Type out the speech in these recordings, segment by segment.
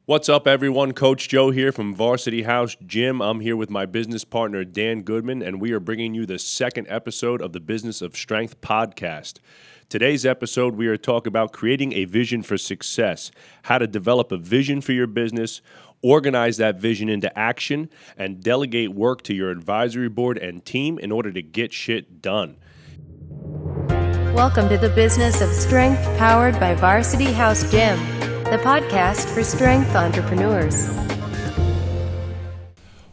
What's up, everyone? Coach Joe here from Varsity House Gym. I'm here with my business partner, Dan Goodman, and we are bringing you the second episode of the Business of Strength podcast. Today's episode, we are talking about creating a vision for success, how to develop a vision for your business, organize that vision into action, and delegate work to your advisory board and team in order to get shit done. Welcome to the Business of Strength, powered by Varsity House Gym, the podcast for strength entrepreneurs.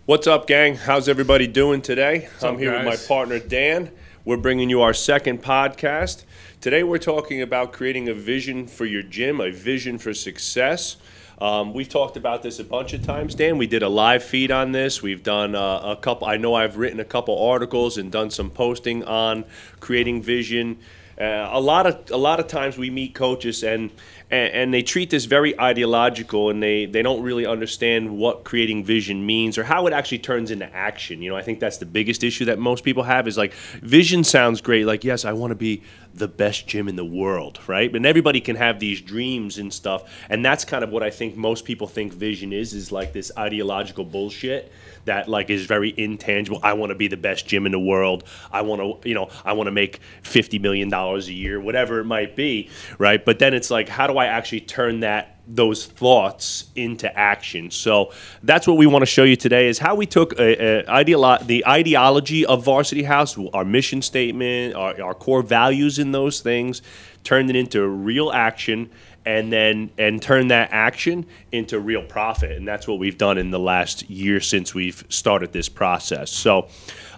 What's up, gang? How's everybody doing today? I'm here with my partner, Dan. We're bringing you our second podcast. Today we're talking about creating a vision for your gym, a vision for success. We've talked about this a bunch of times, Dan. We did a live feed on this. We've done a couple. I know I've written a couple articles and done some posting on creating vision. A lot of times we meet coaches and they treat this very ideological, and they don't really understand what creating vision means or how it actually turns into action. You know, I think that's the biggest issue that most people have is like, vision sounds great. Like, yes, I want to be the best gym in the world, right? And everybody can have these dreams and stuff. And that's kind of what I think most people think vision is like this ideological bullshit that like is very intangible. I want to be the best gym in the world. I want to make $50 million a year, whatever it might be, right? But then it's like, how do I actually turn those thoughts into action? So that's what we want to show you today, is how we took the ideology of Varsity House, our mission statement, our core values in those things, turned it into real action, and turn that action into real profit. And that's what we've done in the last year since we've started this process. So,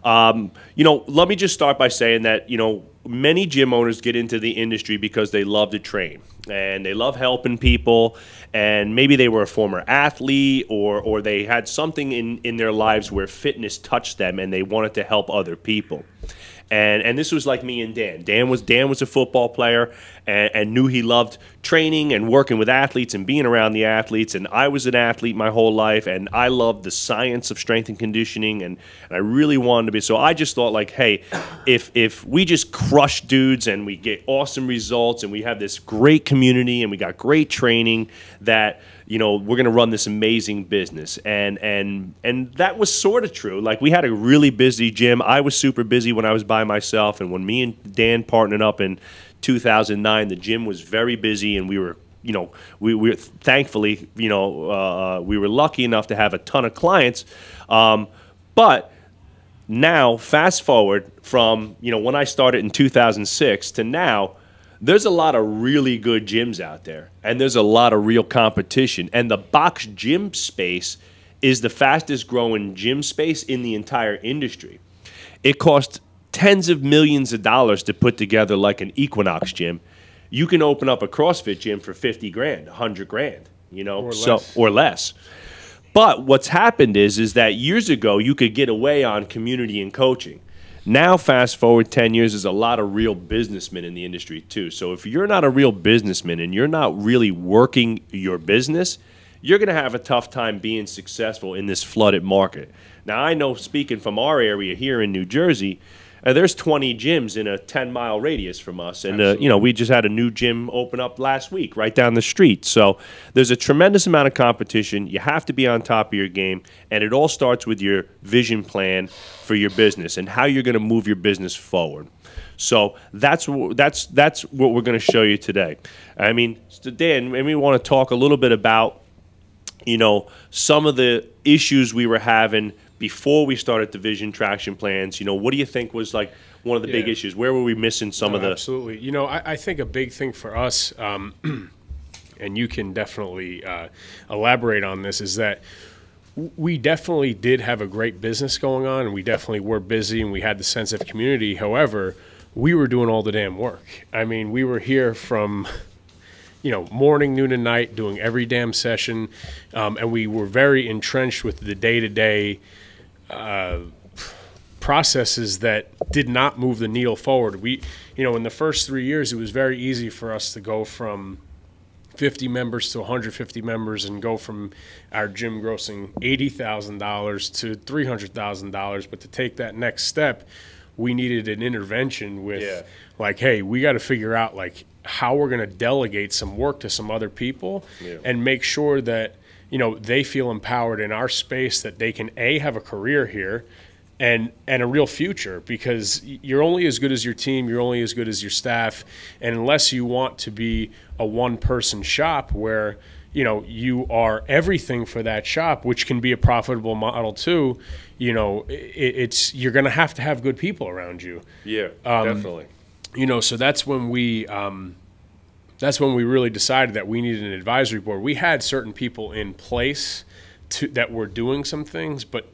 let me just start by saying that, many gym owners get into the industry because they love to train and they love helping people, and maybe they were a former athlete or they had something in their lives where fitness touched them and they wanted to help other people. And this was like me and Dan. Dan was a football player and knew he loved training and working with athletes and being around the athletes. And I was an athlete my whole life, and I loved the science of strength and conditioning, and I really wanted to be. So I just thought, like, hey, if we just crush dudes and we get awesome results and we have this great community and we got great training, that we're going to run this amazing business. And that was sort of true. Like, we had a really busy gym. I was super busy when I was by myself. And when me and Dan partnered up in 2009, the gym was very busy, and we were, we were thankfully, we were lucky enough to have a ton of clients. But now, fast forward from, when I started in 2006 to now, there's a lot of really good gyms out there, and there's a lot of real competition. And the box gym space is the fastest growing gym space in the entire industry. It costs tens of millions of dollars to put together like an Equinox gym. You can open up a CrossFit gym for 50 grand, 100 grand, or less. But what's happened is that years ago you could get away on community and coaching. Now, fast forward 10 years, there's a lot of real businessmen in the industry too. So if you're not a real businessman and you're not really working your business, you're going to have a tough time being successful in this flooded market. Now, I know, speaking from our area here in New Jersey, there's 20 gyms in a 10-mile radius from us. And, we just had a new gym open up last week right down the street. So there's a tremendous amount of competition. You have to be on top of your game. And it all starts with your vision plan for your business and how you're going to move your business forward. So that's what we're going to show you today. I mean, Dan, maybe we want to talk a little bit about, some of the issues we were having before we started the vision traction plans. What do you think was like one of the big issues? Where were we missing some of the... Absolutely. I think a big thing for us, and you can definitely elaborate on this, is that we definitely did have a great business going on, and we definitely were busy, and we had the sense of community. However, we were doing all the damn work. I mean, we were here from... morning, noon, and night, doing every damn session, and we were very entrenched with the day-to-day processes that did not move the needle forward. We, in the first 3 years, it was very easy for us to go from 50 members to 150 members and go from our gym grossing $80,000 to $300,000. But to take that next step, we needed an intervention with like, hey, we got to figure out like how we're going to delegate some work to some other people and make sure that they feel empowered in our space that they can have a career here and a real future, because you're only as good as your team, you're only as good as your staff, and unless you want to be a one-person shop where you are everything for that shop, which can be a profitable model too, you're going to have good people around you. Yeah, definitely. So that's when we really decided that we needed an advisory board. We had certain people in place that were doing some things, but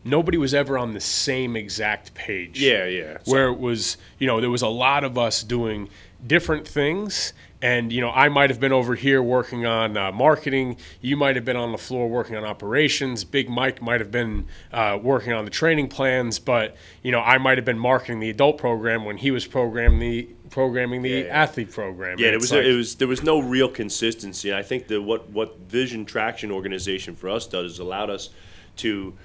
nobody was ever on the same exact page. Yeah. Where it was, there was a lot of us doing different things. And, I might have been over here working on marketing. You might have been on the floor working on operations. Big Mike might have been working on the training plans. But, I might have been marketing the adult program when he was programming the athlete program. Yeah, there was no real consistency. And I think that what Vision Traction organization for us does is allowed us to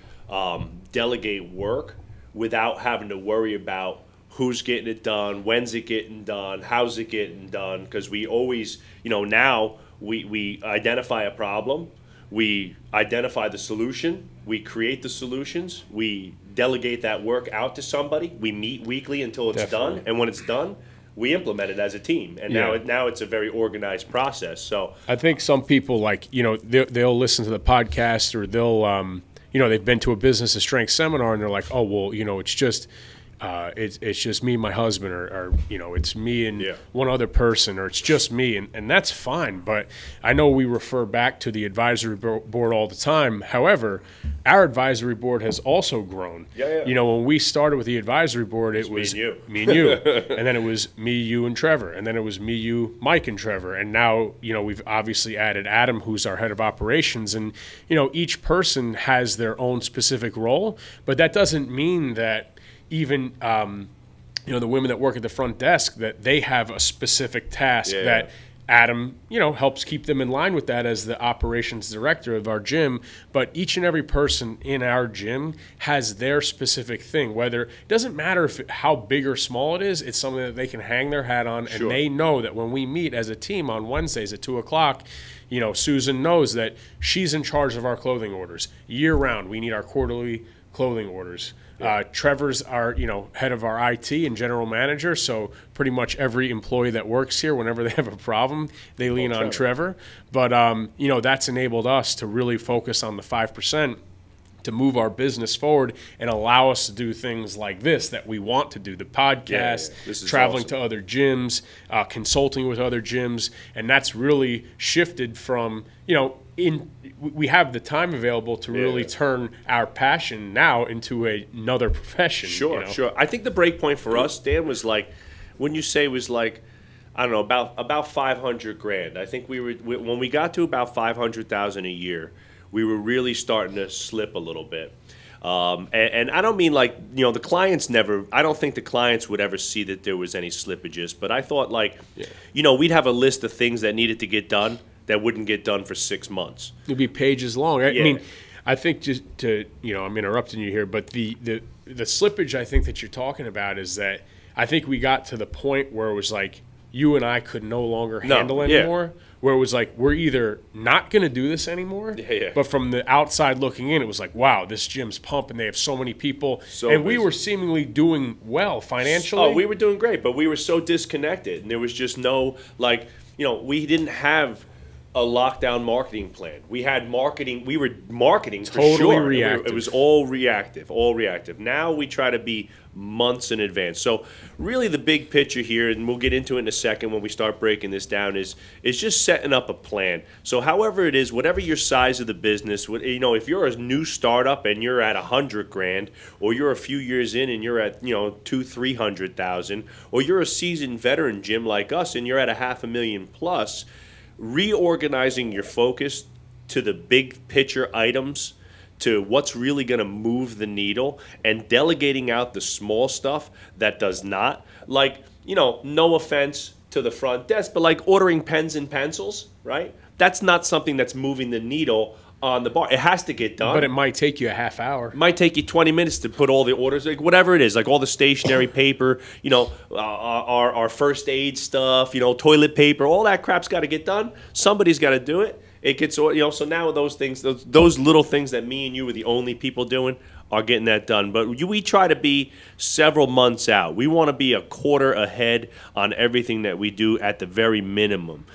delegate work without having to worry about who's getting it done, when's it getting done, how's it getting done, because we always, now we identify a problem, we identify the solution, we create the solutions, we delegate that work out to somebody, we meet weekly until it's done, and when it's done, we implement it as a team, and now it's a very organized process. So I think some people they'll listen to the podcast, or they'll they've been to a strength seminar and they're like, oh well, it's just it's just me and my husband, or it's me and one other person, or it's just me, and that's fine. But I know we refer back to the advisory board all the time. However, our advisory board has also grown. When we started with the advisory board, it was me and you, and then it was me, you, and Trevor, and then it was me, you, Mike, and Trevor, and now we've obviously added Adam, who's our head of operations, and each person has their own specific role, but that doesn't mean that even the women that work at the front desk, that they have a specific task that Adam, helps keep them in line with that as the operations director of our gym. But each and every person in our gym has their specific thing. Whether it doesn't matter how big or small it is, it's something that they can hang their hat on, and they know that when we meet as a team on Wednesdays at 2:00, Susan knows that she's in charge of our clothing orders year round. We need our quarterly clothing orders. Trevor's our, head of our IT and general manager, so pretty much every employee that works here, whenever they have a problem, they lean on Trevor. But, that's enabled us to really focus on the 5% to move our business forward and allow us to do things like this that we want to do, the podcast, traveling to other gyms, consulting with other gyms, and that's really shifted from, we have the time available to really turn our passion now into another profession. Sure. I think the break point for us, Dan, was when you say was I don't know, about 500 grand. I think when we got to about 500,000 a year, we were really starting to slip a little bit. And I don't mean the clients I don't think the clients would ever see that there was any slippages, but I thought we'd have a list of things that needed to get done that wouldn't get done for 6 months. It'd be pages long. I mean, I think just to, I'm interrupting you here, but the slippage I think that you're talking about is that I think we got to the point where it was you and I could no longer handle anymore. Where it was we're either not going to do this anymore, but from the outside looking in, it was wow, this gym's pumping. They have so many people. And we were seemingly doing well financially. Oh, we were doing great, but we were so disconnected. And there was just no, we didn't have a lockdown marketing plan. We had marketing. We were marketing for sure. Totally reactive. It was all reactive. Now we try to be months in advance. So really the big picture here, and we'll get into it in a second when we start breaking this down, is just setting up a plan. So however it is, whatever your size of the business, if you're a new startup and you're at 100 grand, or you're a few years in and you're at 200,000-300,000, or you're a seasoned veteran gym like us and you're at $500,000 plus, reorganizing your focus to the big picture items, to what's really going to move the needle, and delegating out the small stuff that does not. No offense to the front desk, but ordering pens and pencils, right? That's not something that's moving the needle on the bar. It has to get done. But it might take you a half hour. It might take you 20 minutes to put all the orders, whatever it is, all the stationery paper, our first aid stuff, toilet paper, all that crap's got to get done. Somebody's got to do it. it gets, so now those things, those little things that me and you were the only people doing are getting that done. But we try to be several months out. We want to be a quarter ahead on everything that we do at the very minimum.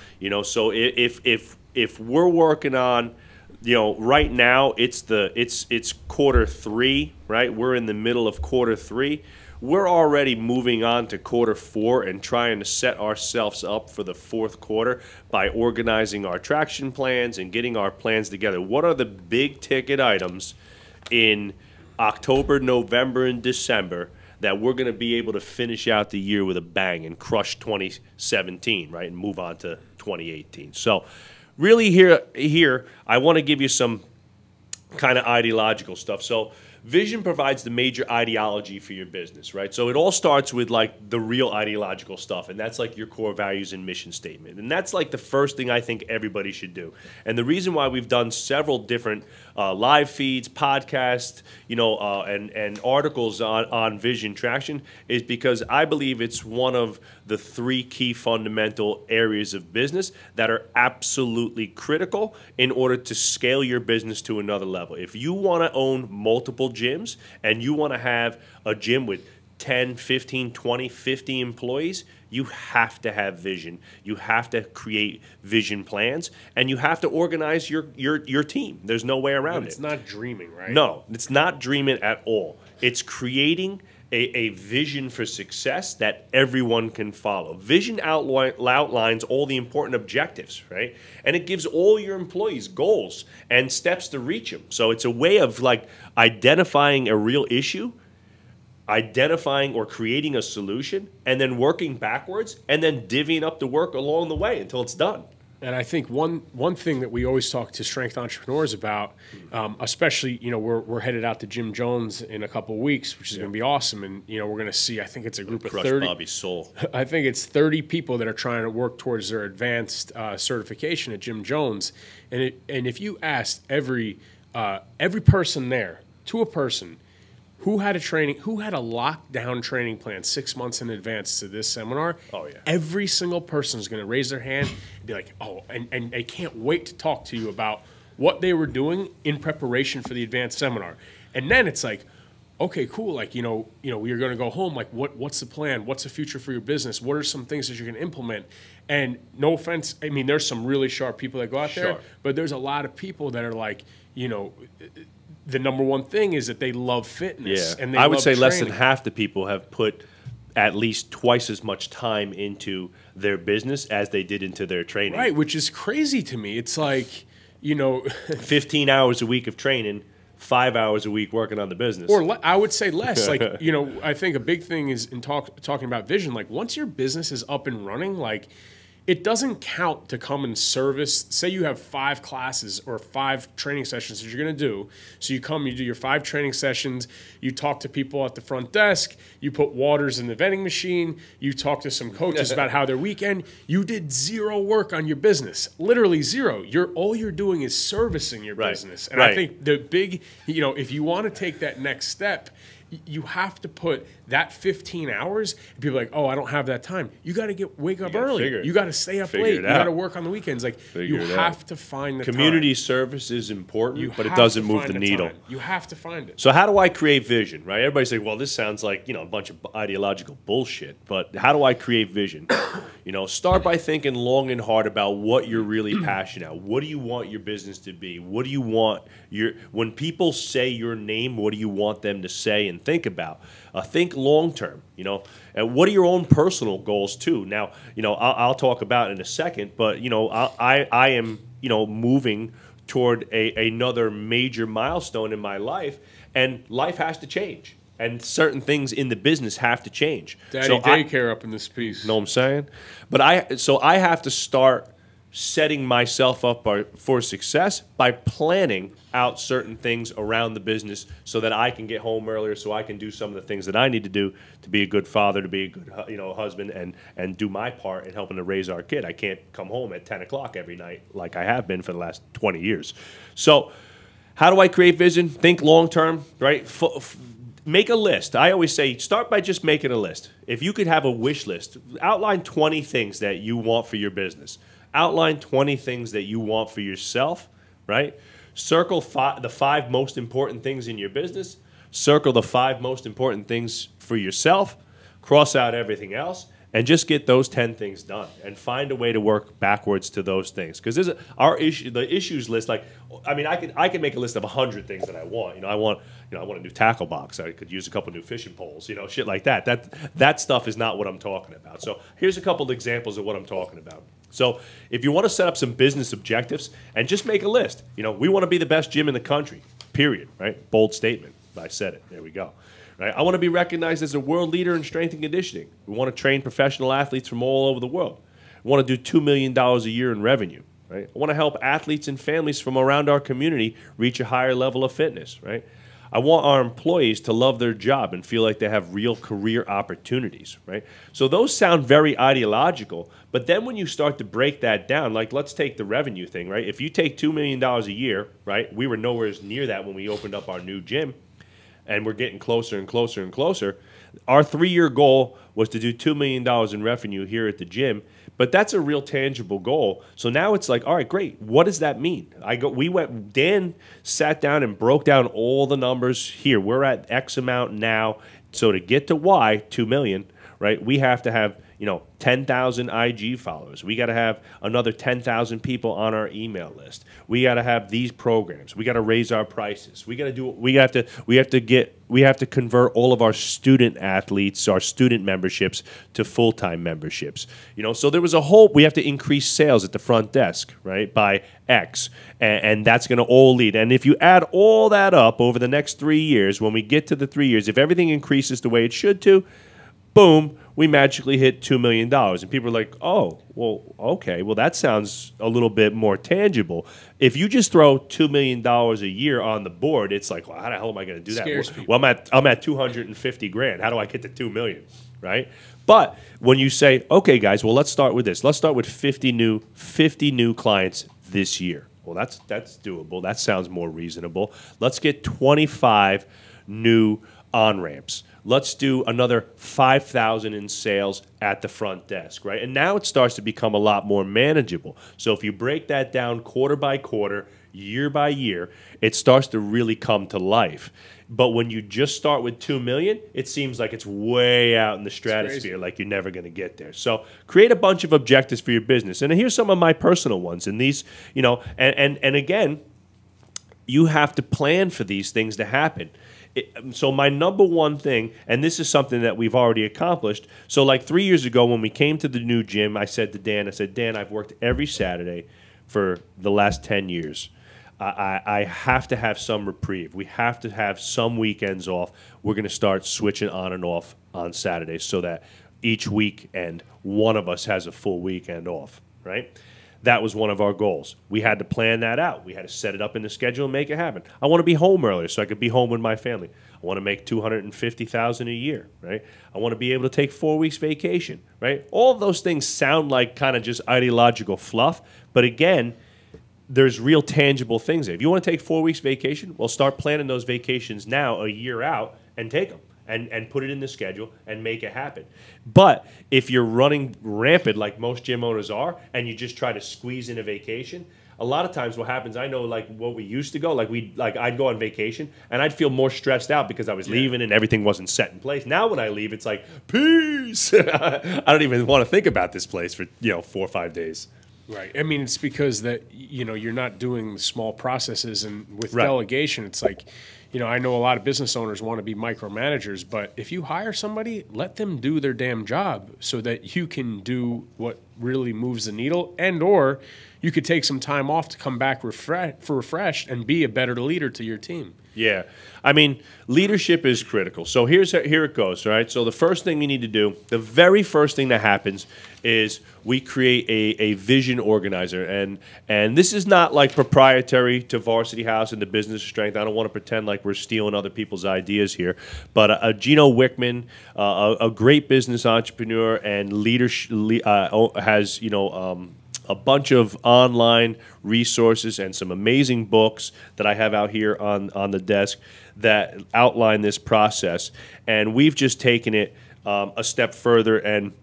So if we're working on, right now it's quarter three, right? We're in the middle of quarter three. We're already moving on to quarter four and trying to set ourselves up for the fourth quarter by organizing our traction plans and getting our plans together. What are the big ticket items in October, November, and December that we're going to be able to finish out the year with a bang and crush 2017, right, and move on to 2018. So really here I want to give you some kind of ideological stuff. So vision provides the major ideology for your business, right? So it all starts with like the real ideological stuff, and that's like your core values and mission statement. And that's like the first thing I think everybody should do. And the reason why we've done several different live feeds, podcasts, and articles on vision traction is because I believe it's one of the three key fundamental areas of business that are absolutely critical in order to scale your business to another level. If you want to own multiple gyms and you want to have a gym with 10, 15, 20, 50 employees, you have to have vision. You have to create vision plans, and you have to organize your team. There's no way around it. It's not dreaming, right? No, it's not dreaming at all. It's creating a vision for success that everyone can follow. Vision outlines all the important objectives, right? And it gives all your employees goals and steps to reach them. So it's a way of like identifying a real issue, identifying or creating a solution, and then working backwards, and then divvying up the work along the way until it's done. And I think one thing that we always talk to strength entrepreneurs about, especially, we're headed out to Jim Jones in a couple of weeks, which is going to be awesome. And, we're going to see, I think it's a group of 30. Bobby's soul. I think it's 30 people that are trying to work towards their advanced certification at Jim Jones. And if you asked every person there, to a person, who had a lockdown training plan 6 months in advance to this seminar? Oh, yeah. Every single person is going to raise their hand and be like, oh, and they can't wait to talk to you about what they were doing in preparation for the advanced seminar. And then it's like, okay, cool. Like, you're going to go home. Like, what's the plan? What's the future for your business? What are some things that you're going to implement? And no offense, I mean, there's some really sharp people that go out there, but there's a lot of people that are like, the number one thing is that they love fitness. Yeah. And I would say training. less than half the people have put at least twice as much time into their business as they did into their training. Right, which is crazy to me. It's like, 15 hours a week of training, 5 hours a week working on the business. Or I would say less. Like, I think a big thing is in talking about vision, like once your business is up and running, like it doesn't count to come and service. Say you have 5 classes or 5 training sessions that you're going to do. So you come, you do your 5 training sessions, you talk to people at the front desk, you put waters in the vending machine, you talk to some coaches about how their weekend. You did 0 work on your business, literally 0. All you're doing is servicing your business. And I think the big, if you want to take that next step, you have to put that 15 hours. And people are like, oh, I don't have that time. You got to wake up early. You got to stay up late. You got to work on the weekends. Like you have to find the community service is important, but it doesn't move the needle. You have to find it. So how do I create vision? Right? Everybody say, well, this sounds like a bunch of ideological bullshit. But how do I create vision? Start by thinking long and hard about what you're really passionate about. What do you want your business to be? What do you want when people say your name? What do you want them to say and think about? Think long term, and what are your own personal goals too? Now, I'll talk about it in a second, but I am moving toward another major milestone in my life, and life has to change, and certain things in the business have to change. Daddy daycare up in this piece. Know what I'm saying? But I have to start setting myself up for success by planning out certain things around the business so that I can get home earlier, so I can do some of the things that I need to do to be a good father, to be a good husband, and do my part in helping to raise our kid. I can't come home at 10 o'clock every night like I have been for the last 20 years. So how do I create vision? Think long term, right? Make a list. I always say start by just making a list. If you could have a wish list, outline 20 things that you want for your business. Outline 20 things that you want for yourself, right? Circle the 5 most important things in your business. Circle the 5 most important things for yourself. Cross out everything else. And just get those 10 things done, and find a way to work backwards to those things. Because the issues list. Like, I mean, I could make a list of 100 things that I want. I want a new tackle box. I could use a couple new fishing poles. Shit like that. That stuff is not what I'm talking about. So here's a couple of examples of what I'm talking about. So if you want to set up some business objectives, and just make a list. We want to be the best gym in the country. Period. Right? Bold statement. I said it. There we go. Right? I want to be recognized as a world leader in strength and conditioning. We want to train professional athletes from all over the world. We want to do $2 million a year in revenue. Right? I want to help athletes and families from around our community reach a higher level of fitness. Right? I want our employees to love their job and feel like they have real career opportunities. Right? So those sound very ideological, but then when you start to break that down, like let's take the revenue thing. Right? If you take $2 million a year, right? We were nowhere near that when we opened up our new gym. And we're getting closer and closer and closer. Our 3-year goal was to do $2 million in revenue here at the gym, but that's a real tangible goal. So now it's like, all right, great. What does that mean? Dan sat down and broke down all the numbers here. We're at X amount now. So to get to Y, 2 million, right? We have to have 10,000 IG followers. We got to have another 10,000 people on our email list. We got to have these programs. We got to raise our prices. We got to do. We have to convert all of our student athletes, our student memberships, to full-time memberships. So there was a whole. We have to increase sales at the front desk, right, by X, and that's going to all lead. And if you add all that up over the next 3 years, when we get to the 3 years, if everything increases the way it should to, boom, we magically hit $2 million. And people are like, oh, well, okay, well, that sounds a little bit more tangible. If you just throw $2 million a year on the board, it's like, well, how the hell am I going to do that? Scares people. Well, I'm at 250 grand. How do I get to 2 million, right? But when you say, okay, guys, well, let's start with this. Let's start with 50 new clients this year. Well, that's doable. That sounds more reasonable. Let's get 25 new on-ramps. Let's do another 5,000 in sales at the front desk, right? And now it starts to become a lot more manageable. So if you break that down quarter by quarter, year by year, it starts to really come to life. But when you just start with 2 million, it seems like it's way out in the stratosphere, like you're never going to get there. So create a bunch of objectives for your business. And here's some of my personal ones. And these, and again, you have to plan for these things to happen. So my number one thing, and this is something that we've already accomplished. So like 3 years ago when we came to the new gym, I said to Dan, Dan, I've worked every Saturday for the last 10 years. I have to have some reprieve. We have to have some weekends off. We're going to start switching on and off on Saturdays so that each weekend one of us has a full weekend off, right? That was one of our goals. We had to plan that out. We had to set it up in the schedule and make it happen. I want to be home earlier so I could be home with my family. I want to make $250,000 a year, right? I want to be able to take 4 weeks vacation, right? All of those things sound like kind of just ideological fluff, but again, there's real tangible things there. If you want to take 4 weeks vacation, well, start planning those vacations now, a year out, and take them. And put it in the schedule and make it happen. But if you're running rampant like most gym owners are and you just try to squeeze in a vacation, a lot of times what happens, I know like what we used to go, I'd go on vacation and I'd feel more stressed out because I was leaving and everything wasn't set in place. Now when I leave, it's like, peace. I don't even want to think about this place for 4 or 5 days. Right. I mean, it's because that, you're not doing the small processes, and with delegation, it's like, I know a lot of business owners want to be micromanagers, but if you hire somebody, let them do their damn job so that you can do what really moves the needle, and or you could take some time off to come back refreshed and be a better leader to your team. Yeah. I mean, leadership is critical. So here it goes, all right? So the first thing you need to do, the very first thing that happens is we create a vision organizer. And this is not like proprietary to Varsity House and the Business of Strength. I don't want to pretend like we're stealing other people's ideas here. But Gina Whitman, a great business entrepreneur and has, a bunch of online resources and some amazing books that I have out here on the desk that outline this process. And we've just taken it a step further and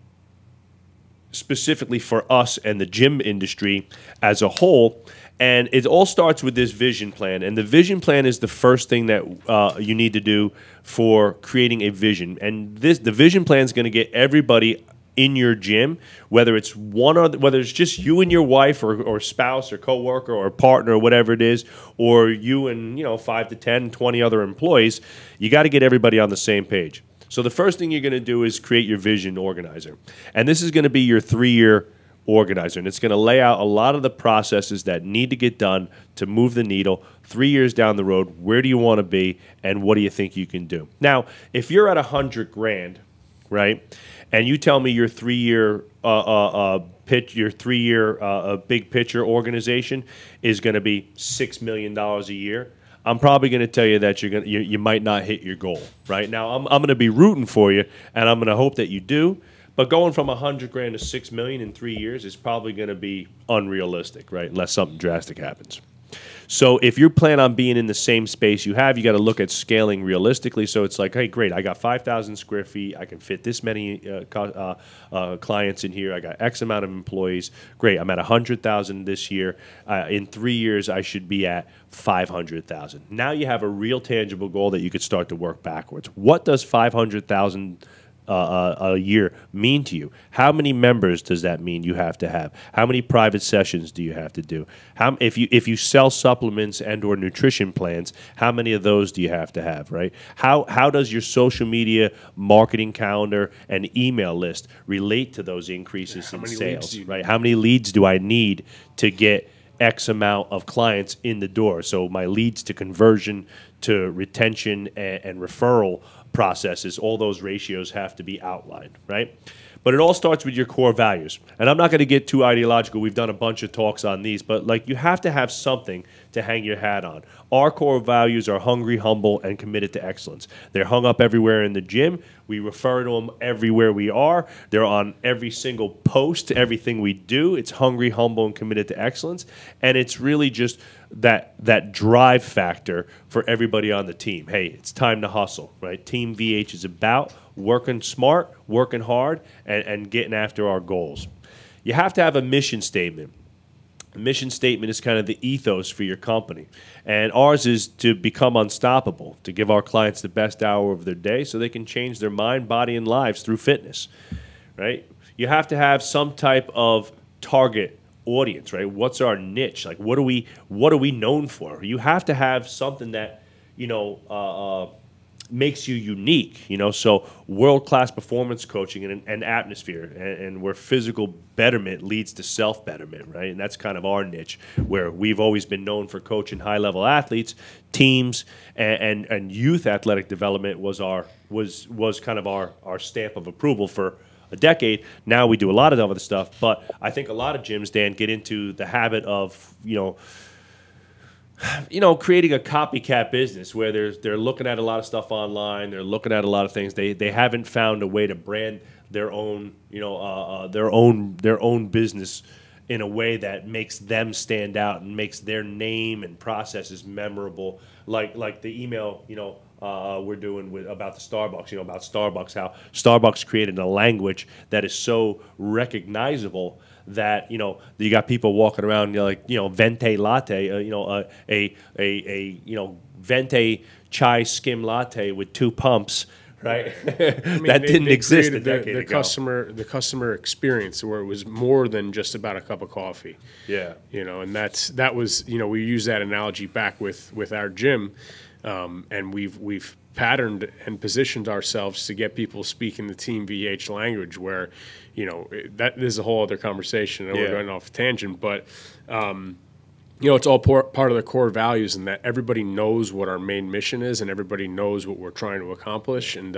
specifically for us and the gym industry as a whole. And it all starts with this vision plan. And the vision plan is the first thing that you need to do for creating a vision. And the vision plan is going to get everybody in your gym, whether it's whether it's just you and your wife or spouse or coworker or partner or whatever it is, or you and 5 to 10, 20 other employees. You got to get everybody on the same page. So the first thing you're going to do is create your vision organizer. And this is going to be your 3-year organizer, and it's going to lay out a lot of the processes that need to get done to move the needle 3 years down the road. Where do you want to be, and what do you think you can do? Now, if you're at $100,000, right, and you tell me your 3-year big picture organization is going to be $6 million a year, I'm probably going to tell you that you might not hit your goal. Right now, I'm going to be rooting for you, and I'm going to hope that you do. But going from $100,000 to $6 million in 3 years is probably going to be unrealistic, right? Unless something drastic happens. So if you plan on being in the same space you got to look at scaling realistically. So it's like, hey, great, I got 5,000 square feet. I can fit this many clients in here. I got X amount of employees. Great, I'm at 100,000 this year. In 3 years, I should be at 500,000. Now you have a real tangible goal that you could start to work backwards. What does 500,000 a year mean to you? How many members does that mean you have to have? How many private sessions do you have to do? If you sell supplements and or nutrition plans, how many of those do you have to have, right? How does your social media marketing calendar and email list relate to those increases in sales, right? How many leads do I need to get X amount of clients in the door? So my leads to conversion to retention and referral processes, all those ratios have to be outlined, right? But it all starts with your core values. And I'm not going to get too ideological. We've done a bunch of talks on these, but like you have to have something to hang your hat on. Our core values are hungry, humble, and committed to excellence. They're hung up everywhere in the gym. We refer to them everywhere we are. They're on every single post, everything we do. It's hungry, humble, and committed to excellence. And it's really just that drive factor for everybody on the team. Hey, it's time to hustle, right? Team VH is about working smart, working hard, and getting after our goals. You have to have a mission statement. The mission statement is kind of the ethos for your company. And ours is to become unstoppable, to give our clients the best hour of their day so they can change their mind, body, and lives through fitness, right? You have to have some type of target audience, right? What's our niche? Like, what are we known for? You have to have something that, makes you unique, so world-class performance coaching and atmosphere, and where physical betterment leads to self-betterment, right? And that's kind of our niche, where we've always been known for coaching high-level athletes, teams, and youth athletic development was kind of our stamp of approval for a decade. Now we do a lot of other stuff, but I think a lot of gyms, Dan, get into the habit of, creating a copycat business where they're looking at a lot of stuff online. They're looking at a lot of things. They haven't found a way to brand their own, their own business in a way that makes them stand out and makes their name and processes memorable. Like the email, we're doing about the Starbucks, about Starbucks, how Starbucks created a language that is so recognizable that you got people walking around venti latte, a venti chai skim latte with 2 pumps, right? That didn't exist a decade ago. The customer experience where it was more than just about a cup of coffee. Yeah, and that was we use that analogy back with our gym, and we've patterned and positioned ourselves to get people speaking the Team VH language, where that is a whole other conversation, and we're going off a tangent, but it's all part of the core values, and that everybody knows what our main mission is, and everybody knows what we're trying to accomplish, and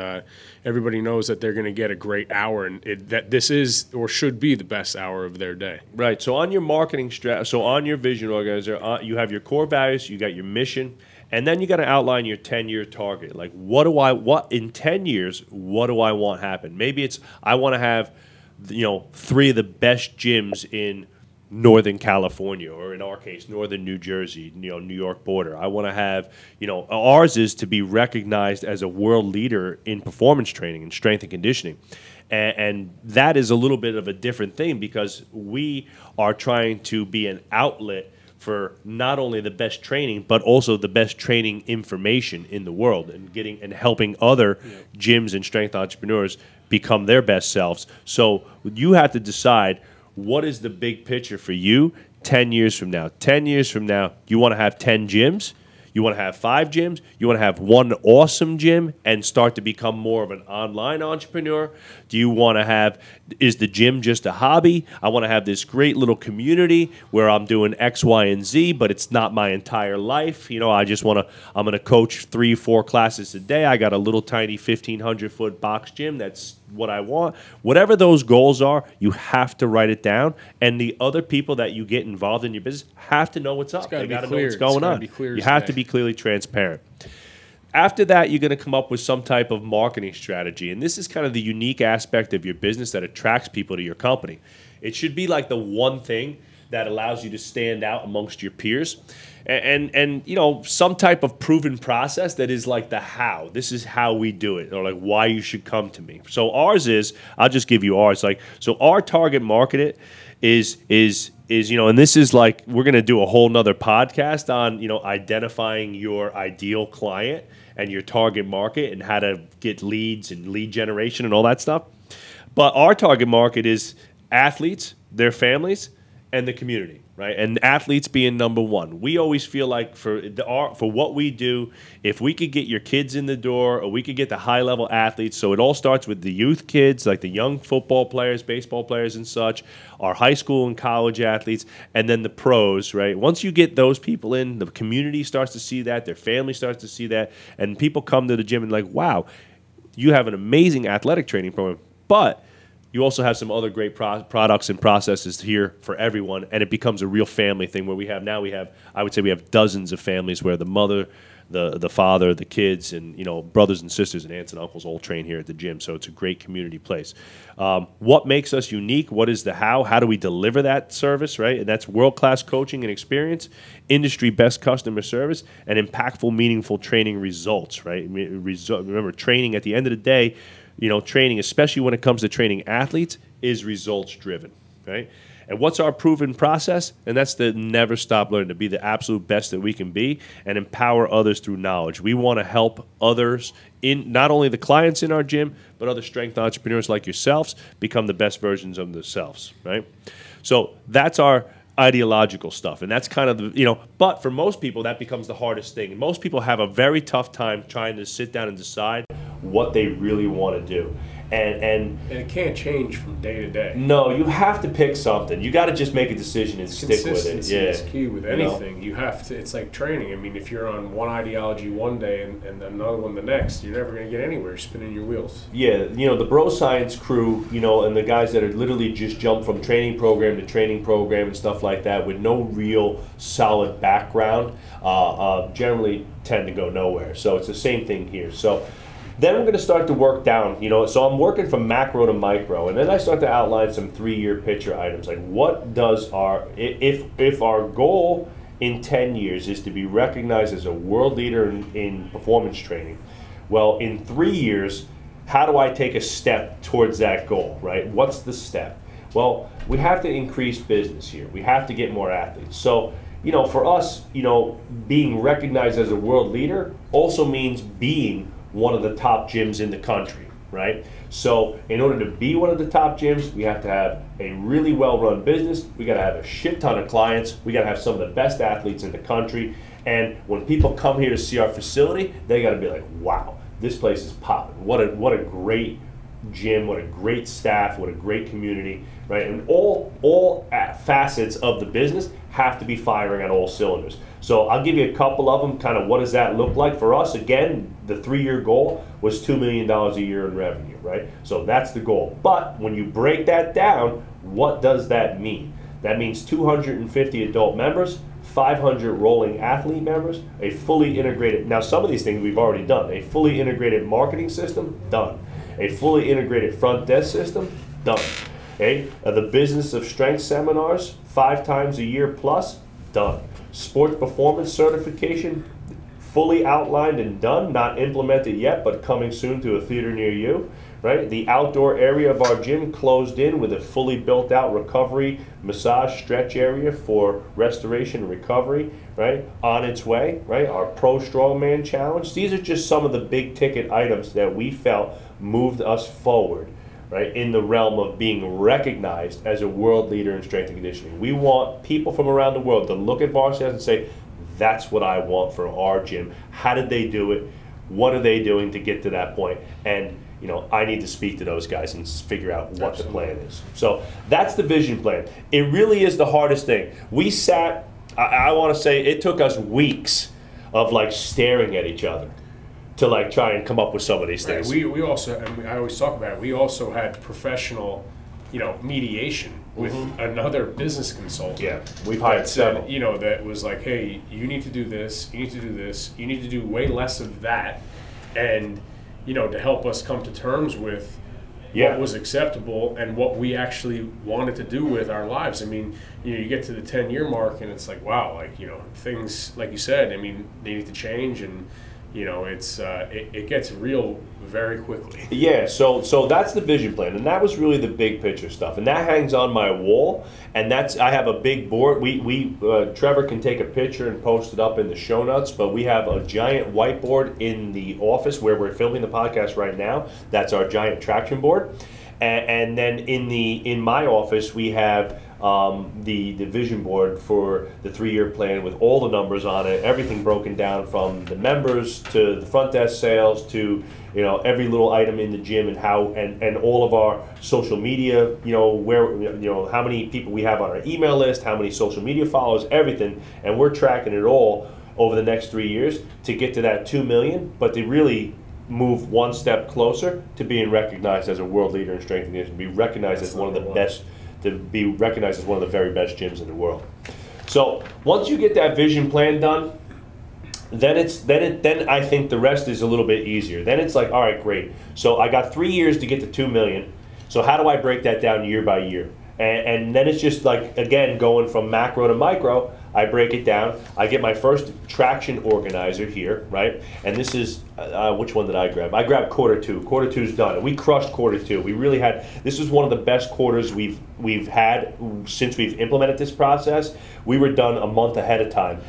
everybody knows that they're going to get a great hour, and that this is or should be the best hour of their day. Right. So on your marketing on your vision organizer, you have your core values, you got your mission, and then you got to outline your 10-year target. Like, what in 10 years, what do I want to happen? Maybe it's I want to have 3 of the best gyms in Northern California, or in our case, Northern New Jersey, New York border. I want to have, ours is to be recognized as a world leader in performance training and strength and conditioning. And that is a little bit of a different thing because we are trying to be an outlet for not only the best training, but also the best training information in the world and helping other gyms and strength entrepreneurs become their best selves. So you have to decide, what is the big picture for you 10 years from now? 10 years from now, you want to have 10 gyms? You want to have 5 gyms? You want to have one awesome gym and start to become more of an online entrepreneur? Do you want to have, is the gym just a hobby? I want to have this great little community where I'm doing X, Y, and Z, but it's not my entire life. You know, I'm going to coach 3-4 classes a day. I got a little tiny 1,500-foot box gym. That's what I want. Whatever those goals are, you have to write it down. And the other people that you get involved in your business have to know what's up. They got to know what's going on. You have to be clearly transparent. After that, you're going to come up with some type of marketing strategy. And this is kind of the unique aspect of your business that attracts people to your company. It should be like the one thing that allows you to stand out amongst your peers. And you know, some type of proven process that is like the how. This is how we do it, or like why you should come to me. So ours is, I'll just give you ours. Like, so our target market is you know, and this is like, we're going to do a whole nother podcast on, you know, identifying your ideal client and your target market and how to get leads and lead generation and all that stuff. But our target market is athletes, their families, and the community, right? And athletes being number one. We always feel like for what we do, if we could get your kids in the door, or we could get the high-level athletes, so it all starts with the youth kids, like the young football players, baseball players and such, our high school and college athletes, and then the pros, right? Once you get those people in, the community starts to see that, their family starts to see that, and people come to the gym and like, wow, you have an amazing athletic training program, but you also have some other great products and processes here for everyone, and it becomes a real family thing where I would say we have dozens of families where the mother, the father, the kids, and you know, brothers and sisters and aunts and uncles all train here at the gym. So it's a great community place. What makes us unique? What is the how? How do we deliver that service, right? And that's world-class coaching and experience, industry best customer service, and impactful, meaningful training results, right? Remember, training at the end of the day, you know, training, especially when it comes to training athletes, is results driven, right? And what's our proven process? And that's to never stop learning, to be the absolute best that we can be and empower others through knowledge. We want to help others, in not only the clients in our gym, but other strength entrepreneurs like yourselves become the best versions of themselves, right? So that's our ideological stuff, and that's kind of the, you know, but for most people that becomes the hardest thing. And most people have a very tough time trying to sit down and decide what they really want to do. And it can't change from day to day. No, you have to pick something. You got to just make a decision and stick with it. Consistency is key with anything. You have to. It's like training. I mean, if you're on one ideology one day and another one the next, you're never going to get anywhere spinning your wheels. Yeah, you know, the bro science crew, you know, and the guys that are literally just jump from training program to training program and stuff like that with no real solid background, generally tend to go nowhere. So it's the same thing here. So then we're going to start to work down, you know, so I'm working from macro to micro, and then I start to outline some 3-year picture items. Like, what does if our goal in 10 years is to be recognized as a world leader in performance training, well, in 3 years, how do I take a step towards that goal, right? What's the step? Well, we have to increase business here. We have to get more athletes. So, you know, for us, you know, being recognized as a world leader also means being one of the top gyms in the country, right? So in order to be one of the top gyms, we have to have a really well-run business. We got to have a shit ton of clients. We got to have some of the best athletes in the country. And when people come here to see our facility, they got to be like, wow, this place is popping. What a great gym, what a great staff, what a great community, right? And all facets of the business have to be firing on all cylinders. So I'll give you a couple of them, kind of what does that look like for us. Again, the 3-year goal was $2 million a year in revenue, right? So that's the goal. But when you break that down, what does that mean? That means 250 adult members, 500 rolling athlete members, a fully integrated, now some of these things we've already done, a fully integrated marketing system, done. A fully integrated front desk system, done. Okay? The business of strength seminars, 5 times a year plus, done. Sports performance certification, fully outlined and done, not implemented yet, but coming soon to a theater near you. right? The outdoor area of our gym closed in with a fully built out recovery, massage, stretch area for restoration and recovery, right? On its way, right? Our Pro Strongman Challenge. These are just some of the big ticket items that we felt moved us forward, right? In the realm of being recognized as a world leader in strength and conditioning. We want people from around the world to look at Varsity and say, that's what I want for our gym. How did they do it? What are they doing to get to that point? And you know, I need to speak to those guys and figure out what Absolutely. The plan is. So that's the vision plan. It really is the hardest thing. We sat, I want to say it took us weeks of like staring at each other to like try and come up with some of these things. We also, and I always talk about it, we also had professional, you know, mediation with another business consultant. Yeah, we've hired several. You know, that was like, hey, you need to do this, you need to do this, you need to do way less of that, and you know, to help us come to terms with what was acceptable and what we actually wanted to do with our lives. I mean, you know, you get to the 10-year mark and it's like, wow, like, you know, things, like you said, I mean, they need to change, and you know, it's it gets real very quickly. Yeah, so that's the vision plan, and that was really the big picture stuff, and that hangs on my wall, and that's, I have a big board. We Trevor can take a picture and post it up in the show notes, but we have a giant whiteboard in the office where we're filming the podcast right now. That's our giant traction board, and then in my office we have the vision board for the 3-year plan with all the numbers on it, everything broken down from the members to the front desk sales to, you know, every little item in the gym, and how and all of our social media, you know, where, you know, how many people we have on our email list, how many social media followers, everything, and we're tracking it all over the next 3 years to get to that 2 million, but to really move one step closer to being recognized as a world leader in strength and conditioning, be recognized as one of the best, to be recognized as one of the very best gyms in the world. So once you get that vision plan done, then I think the rest is a little bit easier. Then it's like, all right, great. So I got 3 years to get to 2 million. So how do I break that down year by year? And then it's just like, again, going from macro to micro. I break it down. I get my first traction organizer here, right? And this is, which one did I grab? I grabbed quarter two. Quarter two's done. And we crushed quarter two. We really had, this is one of the best quarters we've had since we've implemented this process. We were done a month ahead of time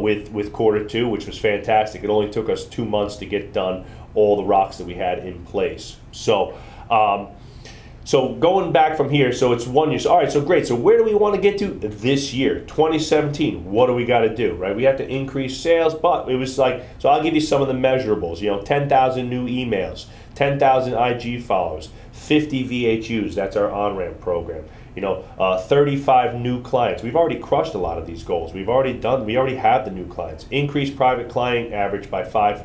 with quarter two, which was fantastic. It only took us 2 months to get done all the rocks that we had in place. So going back from here, so it's 1 year. So, all right, so great. So where do we want to get to this year, 2017? What do we got to do, right? We have to increase sales, but it was like, so I'll give you some of the measurables. You know, 10,000 new emails, 10,000 IG followers, 50 VHUs. That's our on-ramp program. You know, 35 new clients. We've already crushed a lot of these goals. We already have the new clients. Increase private client average by 5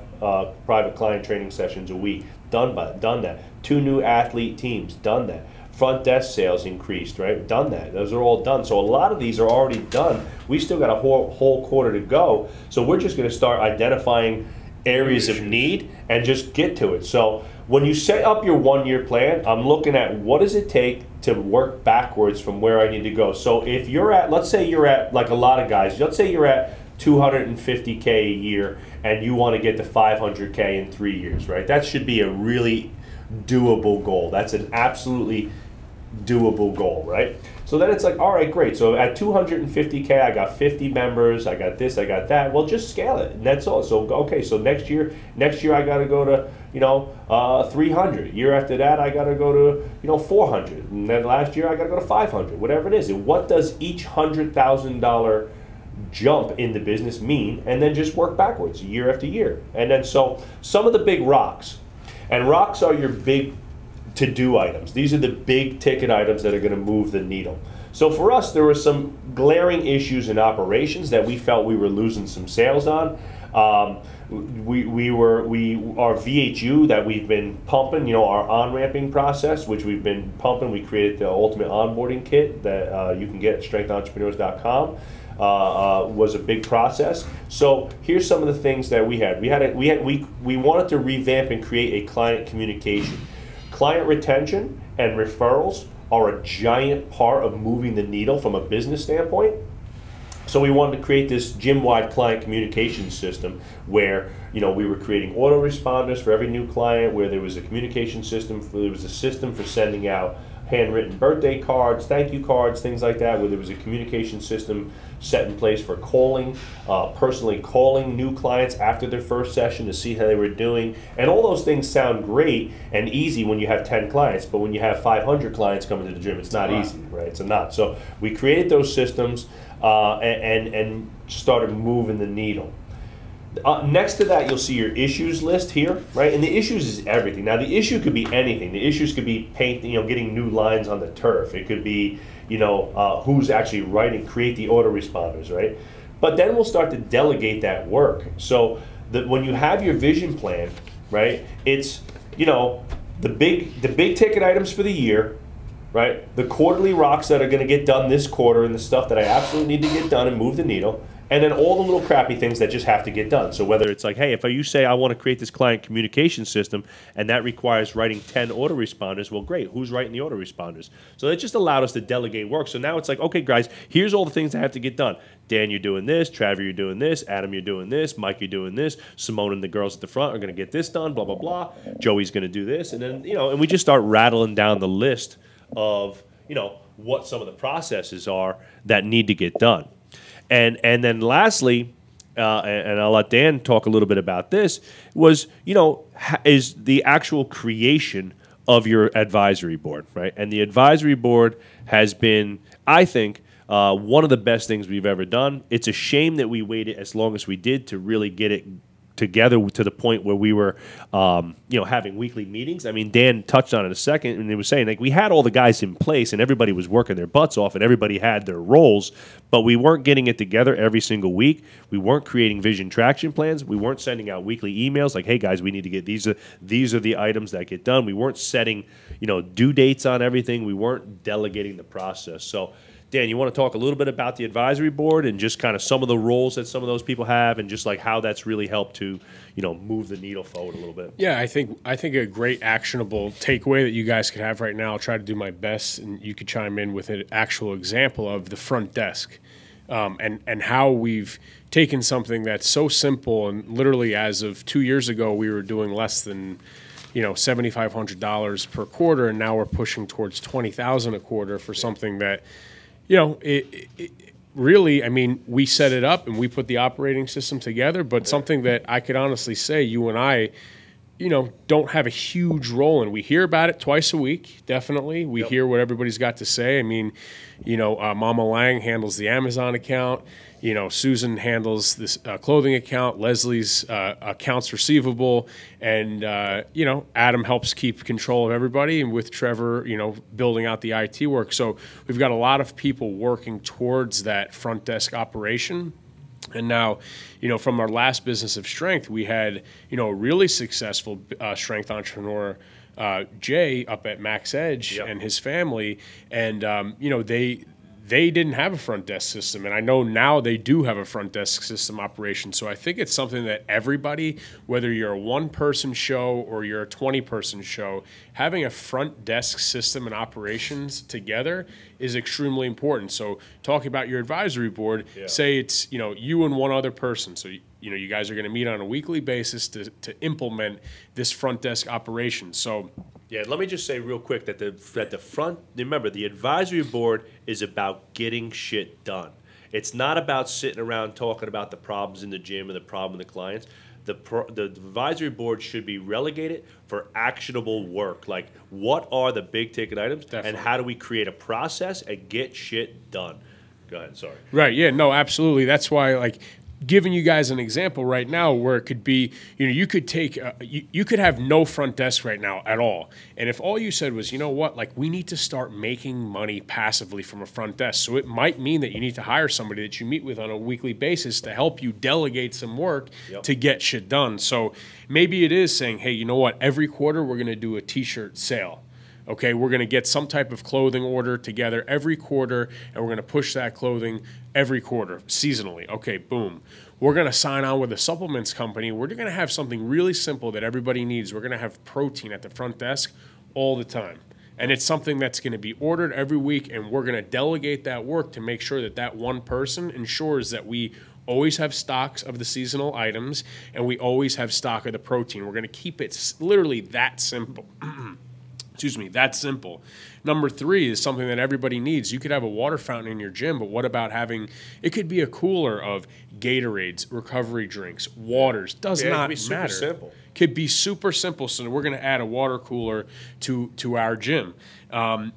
private client training sessions a week. Done that. 2 new athlete teams. Done that. Front desk sales increased, right? Done that. Those are all done. So a lot of these are already done. We still got a whole quarter to go. So we're just going to start identifying areas of need and just get to it. So when you set up your 1 year plan, I'm looking at what does it take to work backwards from where I need to go. So if you're at, let's say you're at, like a lot of guys, let's say you're at 250K a year and you want to get to 500K in 3 years, right? That should be a really doable goal. That's an absolutely doable goal, right? So then it's like, all right, great. So at 250K, I got 50 members, I got this, I got that. Well, just scale it, and that's all. So okay, so next year I got to go to 300. Year after that, I got to go to 400, and then last year I got to go to 500. Whatever it is, and what does each $100,000 jump in the business mean? And then just work backwards year after year. And then so some of the big rocks, and rocks are your big to-do items. These are the big ticket items that are going to move the needle. So for us, there were some glaring issues in operations that we felt we were losing some sales on. Our VHU that we've been pumping, our on-ramping process, which we've been pumping, we created the ultimate onboarding kit that you can get at strengthentrepreneurs.com. Was a big process. So here's some of the things that we had. We wanted to revamp and create a client communication. Client retention and referrals are a giant part of moving the needle from a business standpoint. So we wanted to create this gym-wide client communication system where, you know, we were creating autoresponders for every new client, where there was a communication system, there was a system for sending out handwritten birthday cards, thank you cards, things like that, where there was a communication system set in place for calling, personally calling new clients after their first session to see how they were doing. And all those things sound great and easy when you have 10 clients, but when you have 500 clients coming to the gym, it's not easy, right? It's not. So we created those systems and started moving the needle. Next to that, you'll see your issues list here, right? And the issues is everything. Now, the issue could be anything. The issues could be getting new lines on the turf. It could be, who's actually create the autoresponders, right? But then we'll start to delegate that work. So that when you have your vision plan, right, it's, the big ticket items for the year, right? The quarterly rocks that are going to get done this quarter and the stuff that I absolutely need to get done and move the needle. And then all the little crappy things that just have to get done. So whether it's like, hey, if you say I want to create this client communication system and that requires writing 10 autoresponders, well, great. Who's writing the autoresponders? So that just allowed us to delegate work. So now it's like, okay, guys, here's all the things that have to get done. Dan, you're doing this. Travis, you're doing this. Adam, you're doing this. Mike, you're doing this. Simone and the girls at the front are going to get this done, blah, blah, blah. Joey's going to do this. And then, and we just start rattling down the list of, what some of the processes are that need to get done. And then lastly, and I'll let Dan talk a little bit about this, was, is the actual creation of your advisory board, right? And the advisory board has been, I think, one of the best things we've ever done. It's a shame that we waited as long as we did to really get it together to the point where we were, having weekly meetings. I mean, Dan touched on it a second, and he was saying, like, we had all the guys in place, and everybody was working their butts off, and everybody had their roles, but we weren't getting it together every single week. We weren't creating vision traction plans. We weren't sending out weekly emails like, hey, guys, we need to get these are the items that get done. We weren't setting, due dates on everything. We weren't delegating the process. So, Dan, you want to talk a little bit about the advisory board and just kind of some of the roles that some of those people have and just like how that's really helped to, move the needle forward a little bit? Yeah, I think a great actionable takeaway that you guys could have right now, I'll try to do my best, and you could chime in with an actual example of the front desk and how we've taken something that's so simple, and literally as of 2 years ago, we were doing less than $7,500 per quarter, and now we're pushing towards $20,000 a quarter for something that really, I mean, we set it up and we put the operating system together, but something that I could honestly say you and I, don't have a huge role in. We hear about it twice a week, definitely. We hear what everybody's got to say. I mean, Mama Lang handles the Amazon account. Susan handles this clothing account, Leslie's accounts receivable, and, Adam helps keep control of everybody, and with Trevor, building out the IT work. So we've got a lot of people working towards that front desk operation. And now, from our last business of strength, we had, a really successful strength entrepreneur, Jay, up at Max Edge and his family, and, they didn't have a front desk system, and I know now they do have a front desk system operation. So I think it's something that everybody, whether you're a one-person show or you're a 20-person show, having a front desk system and operations together is extremely important. So talking about your advisory board, say it's you and one other person. So you guys are going to meet on a weekly basis to implement this front desk operation. So. Yeah, let me just say real quick that the front, remember, the advisory board is about getting shit done. It's not about sitting around talking about the problems in the gym and the problem with the clients. The advisory board should be relegated for actionable work. Like, what are the big ticket items, and how do we create a process and get shit done? Go ahead, sorry. Right, yeah, no, absolutely. That's why, giving you guys an example right now where it could be, you could take, you could have no front desk right now at all. And if all you said was, we need to start making money passively from a front desk. So it might mean that you need to hire somebody that you meet with on a weekly basis to help you delegate some work to get shit done. So maybe it is saying, hey, every quarter we're going to do a t-shirt sale. Okay, we're going to get some type of clothing order together every quarter, and we're going to push that clothing every quarter, seasonally. Okay, boom. We're going to sign on with a supplements company. We're going to have something really simple that everybody needs. We're going to have protein at the front desk all the time. And it's something that's going to be ordered every week, and we're going to delegate that work to make sure that that one person ensures that we always have stocks of the seasonal items, and we always have stock of the protein. We're going to keep it literally that simple. Excuse me, that simple. Number 3 is something that everybody needs. You could have a water fountain in your gym, but what about having, it could be a cooler of Gatorades, recovery drinks, waters, does not matter. Super simple. Could be super simple. So we're going to add a water cooler to our gym.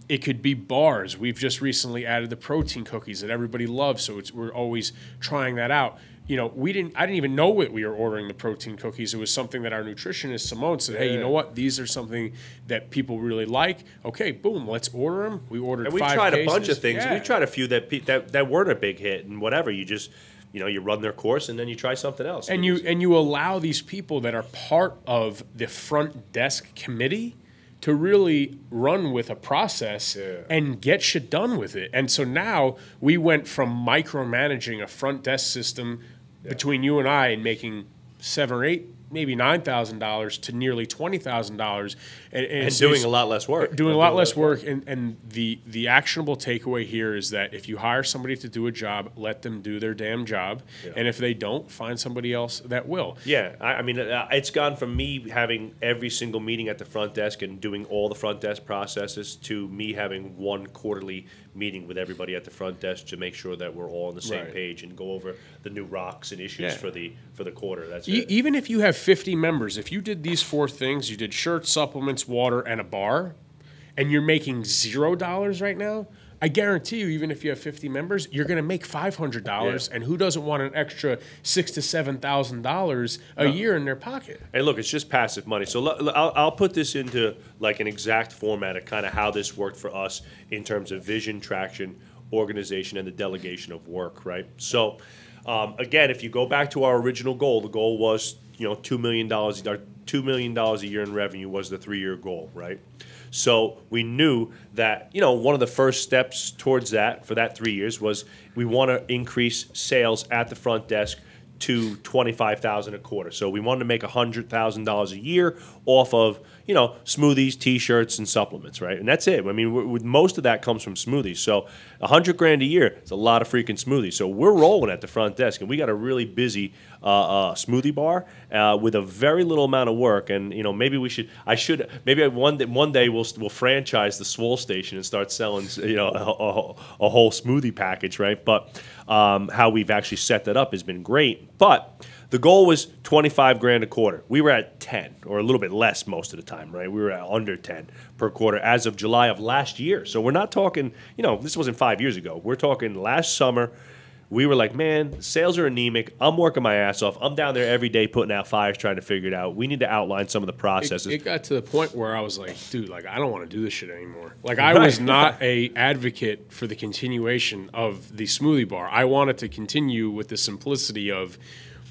It could be bars. We've just recently added the protein cookies that everybody loves, so we're always trying that out. You know, I didn't even know that we were ordering the protein cookies. It was something that our nutritionist, Simone, said, hey, you know what? These are something that people really like. Okay, boom, let's order them. We ordered 5 cases. And we've tried a bunch of things. Yeah. We've tried a few that weren't a big hit and whatever. You just, you run their course and then you try something else. And you allow these people that are part of the front desk committee to really run with a process and get shit done with it. And so now we went from micromanaging a front desk system between you and I and making $7,000 or $8,000, maybe $9,000 to nearly $20,000, and doing a lot less work. Doing a lot less work, and the actionable takeaway here is that if you hire somebody to do a job, let them do their damn job, and if they don't, find somebody else that will. Yeah, I mean, it's gone from me having every single meeting at the front desk and doing all the front desk processes to me having one quarterly meeting with everybody at the front desk to make sure that we're all on the same page and go over the new rocks and issues for the quarter. That's it. Even if you have 50 members, if you did these 4 things, you did shirts, supplements, water, and a bar, and you're making $0 right now, I guarantee you, even if you have 50 members, you're going to make $500, and who doesn't want an extra $6,000 to $7,000 a year in their pocket? Hey, look, it's just passive money. So I'll put this into like an exact format of kind of how this worked for us in terms of vision, traction, organization, and the delegation of work, right? So, again, if you go back to our original goal, the goal was, $2 million. Our $2 million a year in revenue was the 3-year goal, right? So we knew that, one of the first steps towards that for that 3 years was we want to increase sales at the front desk to $25,000 a quarter. So we wanted to make $100,000 a year off of, smoothies, T-shirts, and supplements, right? And that's it. I mean, most of that comes from smoothies. So $100,000 a year is a lot of freaking smoothies. So we're rolling at the front desk, and we got a really busy smoothie bar with a very little amount of work. And maybe one day we'll franchise the Swole Station and start selling a whole smoothie package, right? But how we've actually set that up has been great. But the goal was $25,000 a quarter. We were at 10, or a little bit less most of the time, right? We were at under 10 per quarter as of July of last year. So we're not talking, this wasn't 5 years ago. We're talking last summer. We were like, man, sales are anemic. I'm working my ass off. I'm down there every day putting out fires trying to figure it out. We need to outline some of the processes. It got to the point where I was like, dude, I don't want to do this shit anymore. I was not a advocate for the continuation of the smoothie bar. I wanted to continue with the simplicity of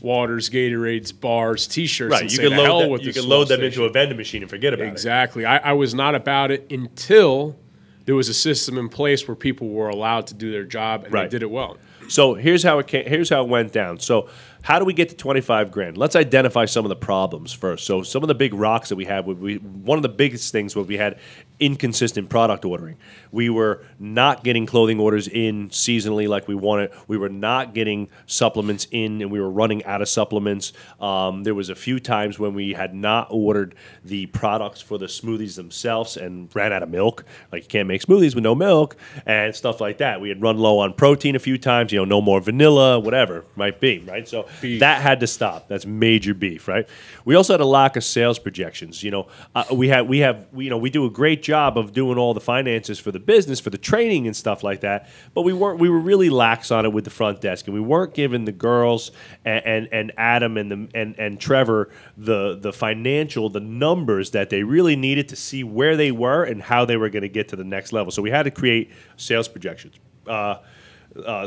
waters, Gatorades, bars, T-shirts. Right, you can load them into a vending machine and forget about it. Exactly. I was not about it until there was a system in place where people were allowed to do their job and they did it well. So here's how it went down. So how do we get to $25,000? Let's identify some of the problems first. So some of the big rocks that we had, one of the biggest things was we had inconsistent product ordering. We were not getting clothing orders in seasonally like we wanted. We were not getting supplements in, and we were running out of supplements. There was a few times when we had not ordered the products for the smoothies themselves and ran out of milk. Like, you can't make smoothies with no milk and stuff like that. We had run low on protein a few times, no more vanilla, whatever it might be, right? So that had to stop. That's major beef, right? We also had a lack of sales projections. We do a great job of doing all the finances for the business, for the training and stuff like that, but we were really lax on it with the front desk, and we weren't giving the girls and Adam and Trevor the numbers that they really needed to see where they were and how they were going to get to the next level. So we had to create sales projections.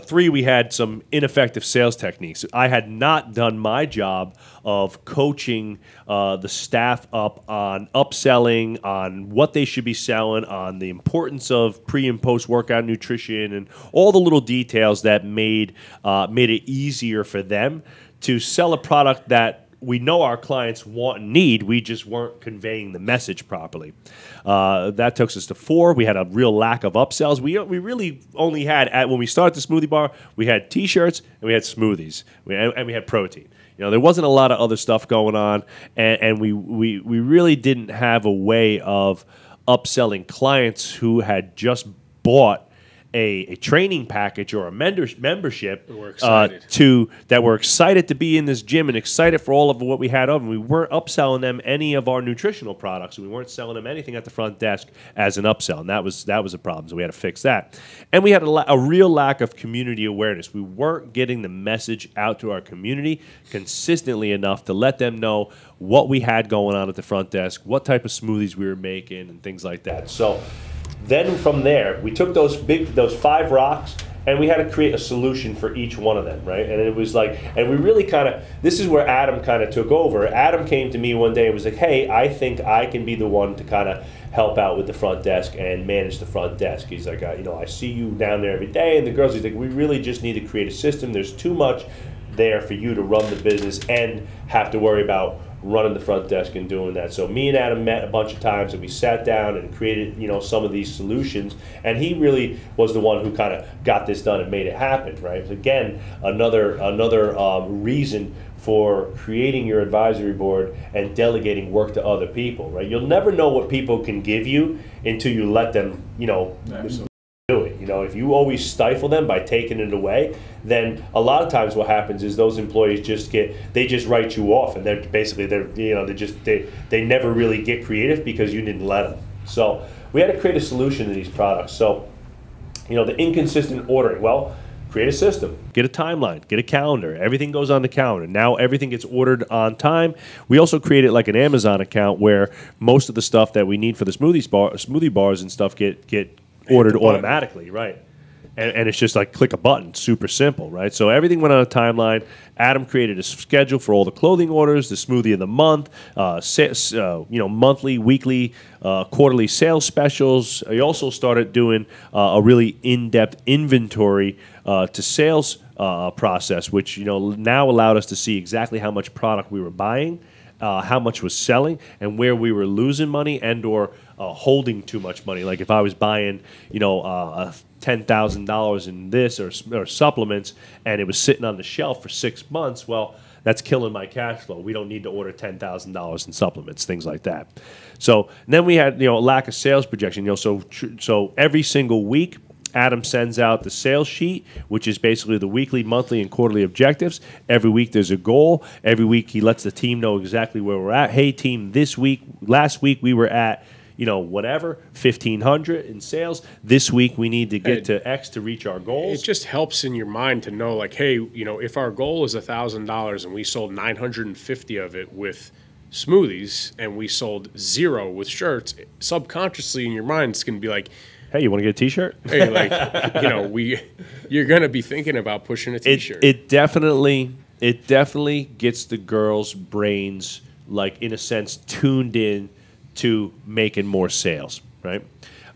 3, we had some ineffective sales techniques. I had not done my job of coaching the staff up on upselling, on what they should be selling, on the importance of pre- and post-workout nutrition, and all the little details that made it easier for them to sell a product that we know our clients want and need. We just weren't conveying the message properly. That took us to 4. We had a real lack of upsells. We really only had, when we started the smoothie bar, we had T-shirts and we had smoothies and we had protein. There wasn't a lot of other stuff going on, and we really didn't have a way of upselling clients who had just bought a training package or a membership that were excited to be in this gym and excited for all of what we had of them. We weren't upselling them any of our nutritional products. We weren't selling them anything at the front desk as an upsell, and that was a problem. So we had to fix that. And we had a real lack of community awareness. We weren't getting the message out to our community consistently enough to let them know what we had going on at the front desk, what type of smoothies we were making, and things like that. So then from there, we took those 5 rocks, and we had to create a solution for each one of them, right? And it was like, and we really this is where Adam kind of took over. Adam came to me one day and was like, hey, I think I can be the one to kind of help out with the front desk and manage the front desk. He's like, I see you down there every day, and the girls, he's like, we really just need to create a system. There's too much there for you to run the business and have to worry about running the front desk and doing that. So me and Adam met a bunch of times, and we sat down and created, some of these solutions. And he really was the one who kind of got this done and made it happen, right? Again, another reason for creating your advisory board and delegating work to other people, right? You'll never know what people can give you until you let them, Absolutely. do it. If you always stifle them by taking it away, then a lot of times what happens is those employees just write you off, and they never really get creative because you didn't let them. So we had to create a solution to these products. So the inconsistent ordering. Well, create a system, get a timeline, get a calendar. Everything goes on the calendar. Now everything gets ordered on time. We also created like an Amazon account where most of the stuff that we need for the smoothie bars and stuff get ordered automatically, right? And it's just like click a button, super simple, right? So everything went on a timeline. Adam created a schedule for all the clothing orders, the smoothie of the month, monthly, weekly, quarterly sales specials. He also started doing a really in-depth inventory to sales process, which now allowed us to see exactly how much product we were buying, how much was selling, and where we were losing money and or holding too much money. Like if I was buying, $10,000 in this or supplements, and it was sitting on the shelf for 6 months, well, that's killing my cash flow. We don't need to order $10,000 in supplements, things like that. So then we had, a lack of sales projection. So every single week, Adam sends out the sales sheet, which is basically the weekly, monthly, and quarterly objectives. Every week there's a goal. Every week he lets the team know exactly where we're at. Hey, team, last week we were at, whatever, 1,500 in sales. This week we need to get to X to reach our goals. It just helps in your mind to know, like, hey, if our goal is $1,000 and we sold 950 of it with smoothies and we sold 0 with shirts, subconsciously in your mind it's going to be like, hey, you want to get a T-shirt? Hey, you're going to be thinking about pushing a T-shirt. It definitely gets the girls' brains, like, in a sense, tuned in to making more sales, right?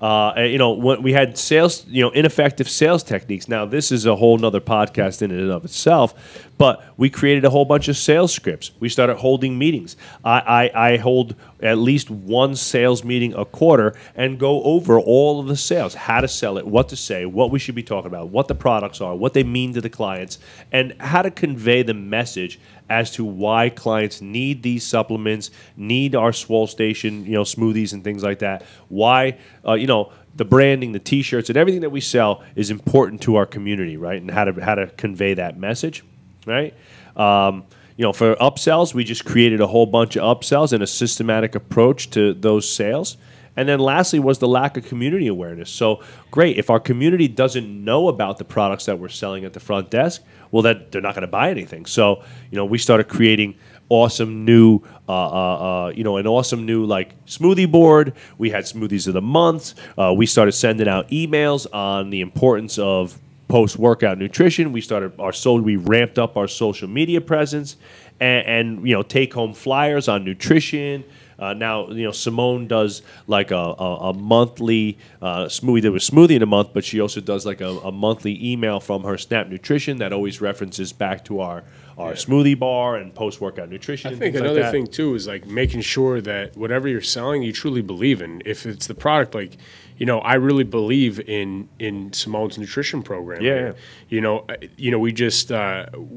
When we had sales, ineffective sales techniques. Now, this is a whole nother podcast in and of itself, but we created a whole bunch of sales scripts. We started holding meetings. I hold at least one sales meeting a quarter and go over all of the sales, how to sell it, what to say, what we should be talking about, what the products are, what they mean to the clients, and how to convey the message as to why clients need these supplements, need our Swole Station, smoothies and things like that. Why, the branding, the T-shirts, and everything that we sell is important to our community, right? And how to convey that message, right? For upsells, we just created a whole bunch of upsells and a systematic approach to those sales. And then lastly was the lack of community awareness. So great, if our community doesn't know about the products that we're selling at the front desk, well, then they're not going to buy anything. So, we started creating awesome new, an awesome new like smoothie board. We had smoothies of the month. We started sending out emails on the importance of post-workout nutrition. We ramped up our social media presence and take-home flyers on nutrition. Now, Simone does like a monthly smoothie. There was smoothie in a month, but she also does like a monthly email from her Snap Nutrition that always references back to our our smoothie bar and post-workout nutrition. I and think things another like that. thing too is like making sure that whatever you're selling, you truly believe in. If it's the product, like, I really believe in Simone's nutrition program. Yeah. We just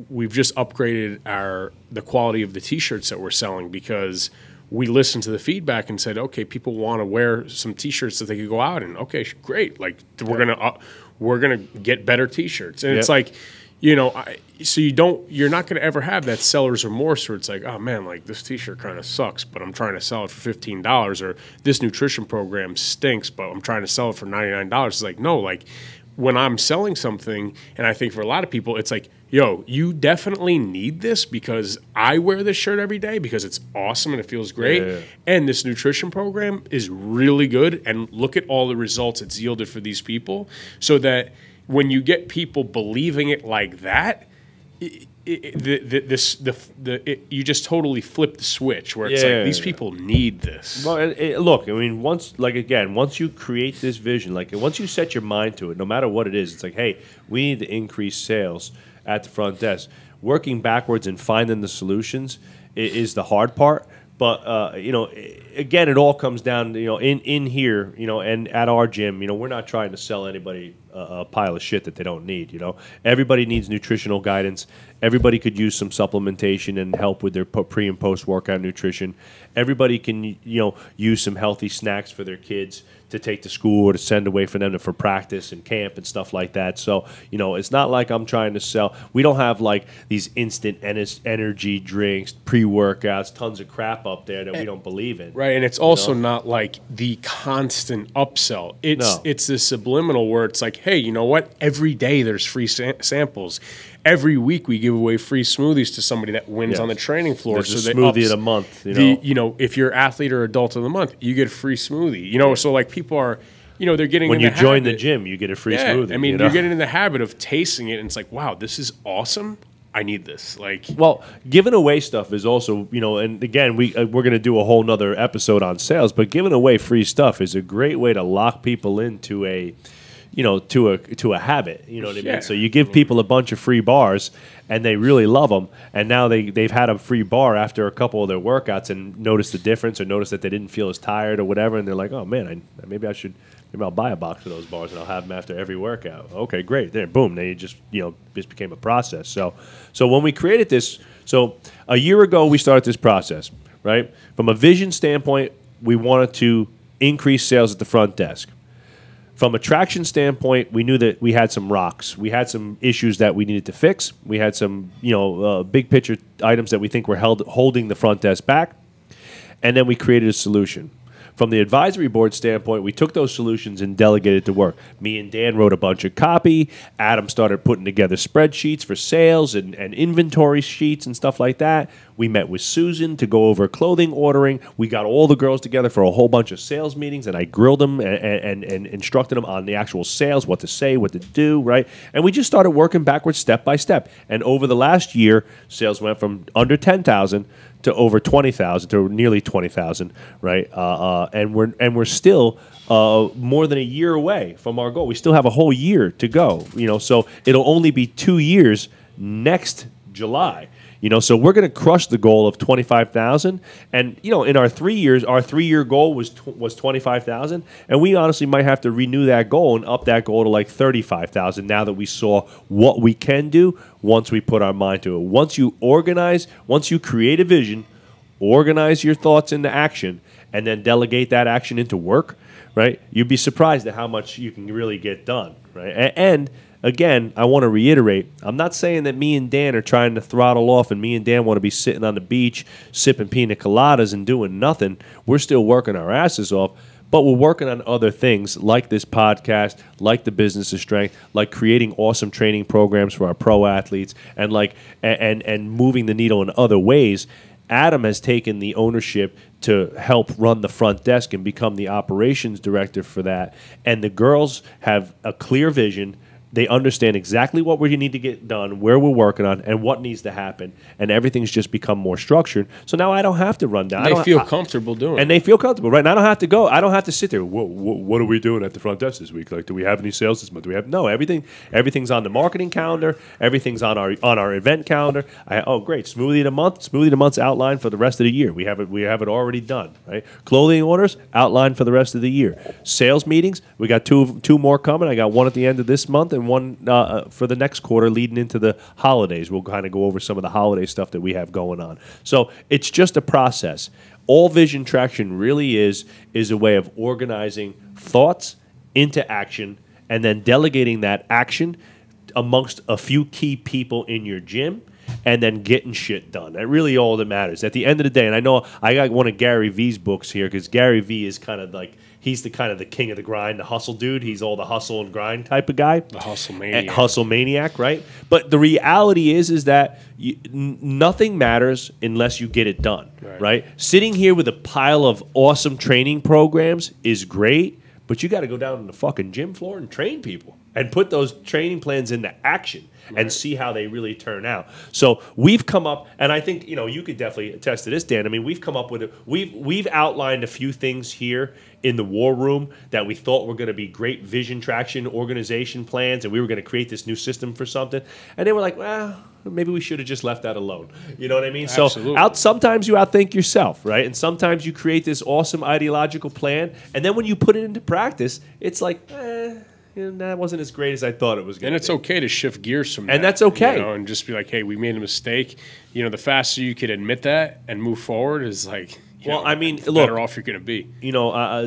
we've just upgraded the quality of the T-shirts that we're selling because we listened to the feedback and said, okay, people want to wear some T-shirts that they could go out in. Okay, great. Like we're gonna get better T-shirts, and it's like, so you're not gonna ever have that seller's remorse where it's like, oh man, like this T-shirt kind of sucks, but I'm trying to sell it for $15, or this nutrition program stinks, but I'm trying to sell it for $99. It's like, no, like when I'm selling something, and I think for a lot of people, it's like, yo, you definitely need this because I wear this shirt every day because it's awesome and it feels great. Yeah. And this nutrition program is really good. And look at all the results it's yielded for these people. So that when you get people believing it like that, you just totally flip the switch where it's like these people need this. Well, look, I mean, once you create this vision, like once you set your mind to it, no matter what it is, it's like, hey, we need to increase sales at the front desk. Working backwards and finding the solutions is the hard part. But again, it all comes down, in here, and at our gym, we're not trying to sell anybody a pile of shit that they don't need. Everybody needs nutritional guidance. Everybody could use some supplementation and help with their pre and post workout nutrition. Everybody can, use some healthy snacks for their kids to take to school or to send away for them for practice and camp and stuff like that. So, it's not like I'm trying to sell. We don't have like these instant energy drinks, pre-workouts, tons of crap up there that we don't believe in. Right, and it's also not like the constant upsell. It's this subliminal where it's like, hey, you know what? Every day there's free samples. Every week we give away free smoothies to somebody that wins on the training floor. There's a smoothie of the month. If you're athlete or adult of the month, you get a free smoothie. So like people are, they're getting when in you the join habit. the gym, you get a free smoothie. I mean, you're getting in the habit of tasting it, and it's like, wow, this is awesome. I need this. Well, giving away stuff is also, and again, we're going to do a whole nother episode on sales, but giving away free stuff is a great way to lock people into a to a habit. You know what I mean? Yeah. So you give people a bunch of free bars, and they really love them, and now they've had a free bar after a couple of their workouts and noticed the difference, or noticed that they didn't feel as tired or whatever, and they're like, oh man, maybe I'll buy a box of those bars and I'll have them after every workout. Okay, great. There, boom. Then you just became a process. So when we created this, so a year ago we started this process, right? From a vision standpoint, we wanted to increase sales at the front desk. From a traction standpoint, we knew that we had some rocks. We had some issues that we needed to fix. We had some, big picture items that we think were holding the front desk back. And then we created a solution. From the advisory board standpoint, we took those solutions and delegated to work. Me and Dan wrote a bunch of copy. Adam started putting together spreadsheets for sales and inventory sheets and stuff like that. We met with Susan to go over clothing ordering. We got all the girls together for a whole bunch of sales meetings, and I grilled them and instructed them on the actual sales, what to say, what to do, right? And we just started working backwards step by step. And over the last year, sales went from under 10,000 to over 20,000 to nearly 20,000, right? And we're still more than a year away from our goal. We still have a whole year to go, so it'll only be 2 years next July. So we're going to crush the goal of 25,000. And, in our 3 years, our 3-year goal was 25,000. And we honestly might have to renew that goal and up that goal to like 35,000 now that we saw what we can do once we put our mind to it. Once you create a vision, organize your thoughts into action, and then delegate that action into work, right? You'd be surprised at how much you can really get done, right? And again, I want to reiterate, I'm not saying that me and Dan are trying to throttle off and me and Dan want to be sitting on the beach sipping pina coladas and doing nothing. We're still working our asses off, but we're working on other things like this podcast, like the Business of Strength, like creating awesome training programs for our pro athletes, and and moving the needle in other ways. Adam has taken the ownership to help run the front desk and become the operations director for that. And the girls have a clear vision, They understand exactly what we need to get done, where we're working on, and what needs to happen. And everything's just become more structured. So now I don't have to run down. They feel comfortable doing it. And they feel comfortable, right? And I don't have to go. I don't have to sit there. What are we doing at the front desk this week? Like, do we have any sales this month? Do we have no? Everything's on the marketing calendar. Everything's on our event calendar. Great. Smoothie of the month. Smoothie of the month's outlined for the rest of the year. We have it already done, right? Clothing orders outlined for the rest of the year. Sales meetings. We got two more coming. I got one at the end of this month and one for the next quarter leading into the holidays. We'll kind of go over some of the holiday stuff that we have going on. So it's just a process. All vision traction really is a way of organizing thoughts into action and then delegating that action amongst a few key people in your gym and then getting shit done. That's really all that matters. At the end of the day, and I know I got one of Gary V's books here because Gary V is kind of like, he's the kind of the king of the grind, the hustle dude. He's all the hustle and grind type of guy. The hustle maniac. Hustle maniac, right? But the reality is that nothing matters unless you get it done, right? Sitting here with a pile of awesome training programs is great, but you got to go down to the fucking gym floor and train people and put those training plans into action and see how they really turn out. So we've come up, and I think you could definitely attest to this, Dan. I mean, we've come up with we've outlined a few things here in the war room that we thought were going to be great vision traction organization plans, and we were going to create this new system for something. And they were like, well, maybe we should have just left that alone. You know what I mean? Absolutely. So sometimes you outthink yourself, right? And sometimes you create this awesome ideological plan, and then when you put it into practice, it's like, that wasn't as great as I thought it was going to be. And it's okay to shift gears from that. And that's okay. And just be like, hey, we made a mistake. The faster you could admit that and move forward is like, the better off you're going to be.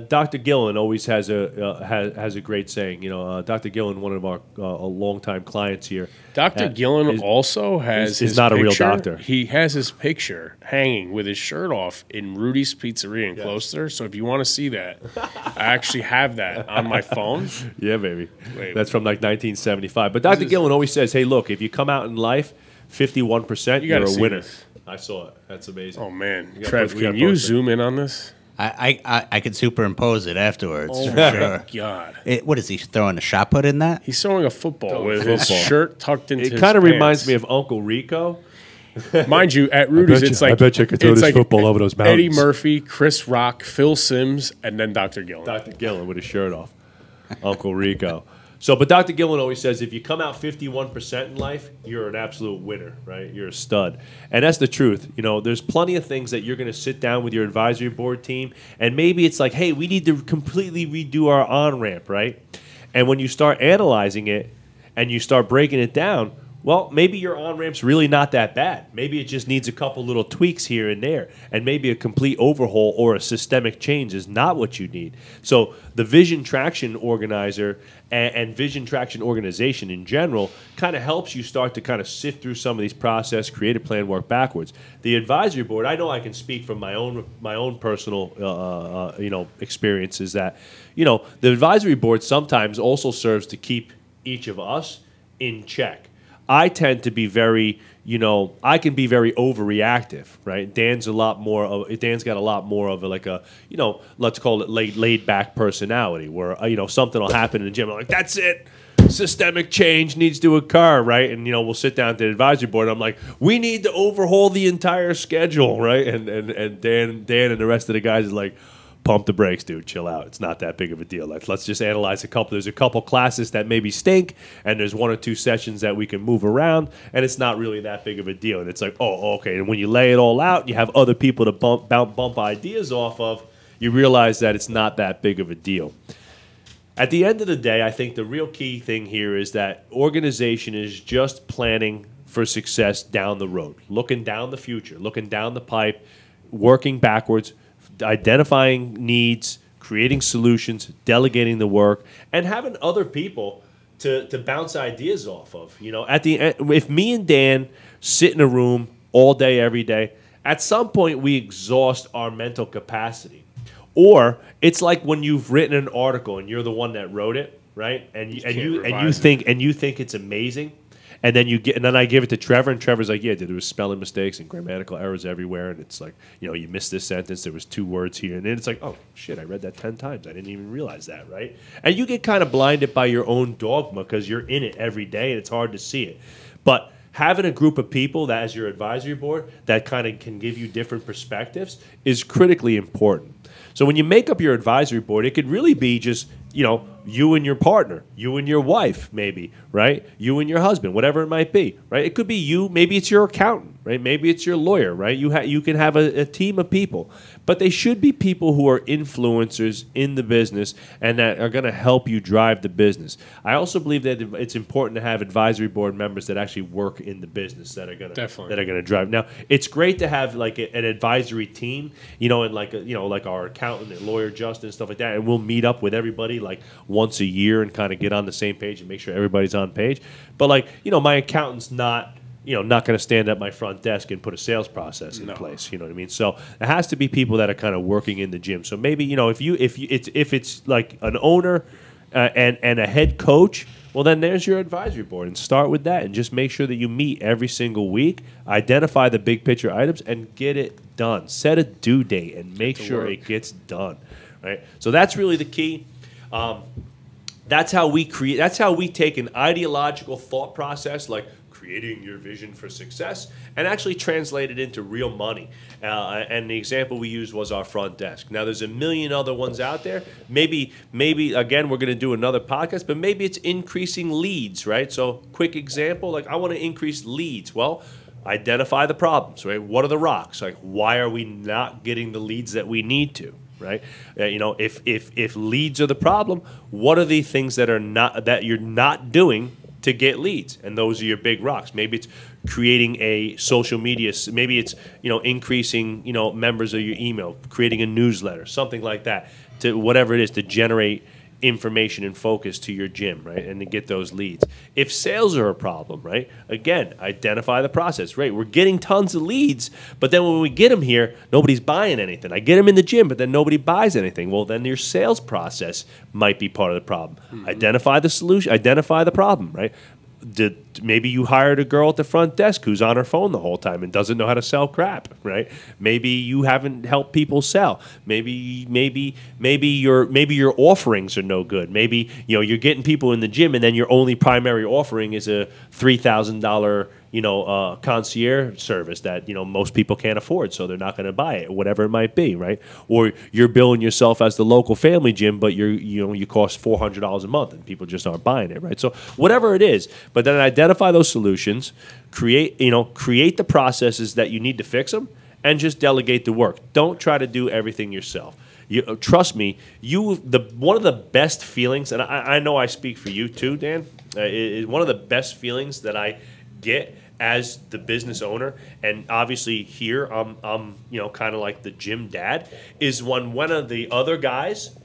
Dr. Gillen always has a great saying. Dr. Gillen, one of our longtime clients here. Dr. Gillen also has his not picture. A real doctor. He has his picture hanging with his shirt off in Rudy's Pizzeria in Closter. So if you want to see that, I actually have that on my phone. Yeah, baby. That's from like 1975. But Dr. Gillen always says, hey, look, if you come out in life 51%, you're a winner. I saw it. That's amazing. Oh, man. Trev, can you zoom in on this? I could superimpose it afterwards. Oh, for my sure. God. What is he throwing a shot put in that? He's throwing a football with his shirt tucked into his It kind of pants. reminds me of Uncle Rico. Mind you, at Rudy's, I bet you I could throw this football over those mountains. Eddie Murphy, Chris Rock, Phil Simms, and then Dr. Gillen. Dr. Gillen with his shirt off. Uncle Rico. But Dr. Gillen always says, if you come out 51% in life, you're an absolute winner, right? You're a stud. And that's the truth. There's plenty of things that you're going to sit down with your advisory board team, and maybe it's like, hey, we need to completely redo our on-ramp, right? And when you start analyzing it and you start breaking it down, well, maybe your on-ramp's really not that bad. Maybe it just needs a couple little tweaks here and there, and maybe a complete overhaul or a systemic change is not what you need. So the vision traction organizer and vision traction organization in general kind of helps you start to kind of sift through some of these process, create a plan, work backwards. The advisory board, I know I can speak from my own personal experiences that the advisory board sometimes also serves to keep each of us in check. I tend to be very, I can be very overreactive, right? Dan's got a lot more of let's call it laid back personality where, something will happen in the gym. I'm like, that's it. Systemic change needs to occur, right? And, we'll sit down to the advisory board. And I'm like, we need to overhaul the entire schedule, right? And Dan and the rest of the guys is like, pump the brakes, dude. Chill out. It's not that big of a deal. Let's just analyze a couple. There's a couple classes that maybe stink, and there's one or two sessions that we can move around, and it's not really that big of a deal. And it's like, oh, okay. And when you lay it all out, you have other people to bump ideas off of, you realize that it's not that big of a deal. At the end of the day, I think the real key thing here is that organization is just planning for success down the road, looking down the future, looking down the pipe, working backwards, identifying needs, creating solutions, delegating the work, and having other people to bounce ideas off of. At the end, if me and Dan sit in a room all day, every day, at some point we exhaust our mental capacity. Or it's like when you've written an article and you're the one that wrote it, right? And you think it's amazing. And then I give it to Trevor, and Trevor's like, yeah, there was spelling mistakes and grammatical errors everywhere, and it's like, you missed this sentence, there was 2 words here, and then it's like, oh shit, I read that 10 times, I didn't even realize that, right? And you get kind of blinded by your own dogma because you're in it every day, and it's hard to see it. But having a group of people that as your advisory board that kind of can give you different perspectives is critically important. So when you make up your advisory board, it could really be just, you and your partner, you and your wife, maybe, right? You and your husband, whatever it might be, right? It could be you, maybe it's your accountant, right? Maybe it's your lawyer, right? You can have a team of people, but they should be people who are influencers in the business and that are going to help you drive the business. I also believe that it's important to have advisory board members that actually work in the business that are going to drive. Now, it's great to have like an advisory team, and like our accountant and lawyer Justin and stuff like that, and we'll meet up with everybody like once a year and kind of get on the same page and make sure everybody's on page. But my accountant's not going to stand at my front desk and put a sales process in place. You know what I mean? So it has to be people that are kind of working in the gym. So maybe if it's like an owner and a head coach, well then there's your advisory board, and start with that and just make sure that you meet every single week, identify the big picture items, and get it done. Set a due date and make sure it gets done. Right? So that's really the key. That's how we create. That's how we take an ideological thought process like creating your vision for success and actually translate it into real money. And the example we used was our front desk. Now, there's a million other ones out there. Maybe again, we're going to do another podcast, but maybe it's increasing leads, right? So, quick example, like I want to increase leads. Well, identify the problems, right? What are the rocks? Like, why are we not getting the leads that we need to? Right, if leads are the problem, what are the things that you're not doing to get leads? And those are your big rocks. Maybe it's creating a social media. Maybe it's increasing members of your email, creating a newsletter, something like that. To whatever it is to generate information and focus to your gym, right, and to get those leads. If sales are a problem, right, again, identify the process, right? We're getting tons of leads, but then when we get them here, nobody's buying anything. I get them in the gym, but then nobody buys anything. Well, then your sales process might be part of the problem. Mm-hmm. Identify the solution, identify the problem, right? Maybe you hired a girl at the front desk who's on her phone the whole time and doesn't know how to sell crap, right? Maybe you haven't helped people sell. Maybe your offerings are no good. Maybe you're getting people in the gym and then your only primary offering is a $3,000 concierge service that most people can't afford, so they're not going to buy it, whatever it might be, right? Or you're billing yourself as the local family gym, but you cost $400 a month and people just aren't buying it, right? So whatever it is, but then identify those solutions, create the processes that you need to fix them, and just delegate the work. Don't try to do everything yourself. Trust me, one of the best feelings, and I know I speak for you too, Dan, one of the best feelings that I get as the business owner, and obviously here I'm kind of like the gym dad, is when one of the other guys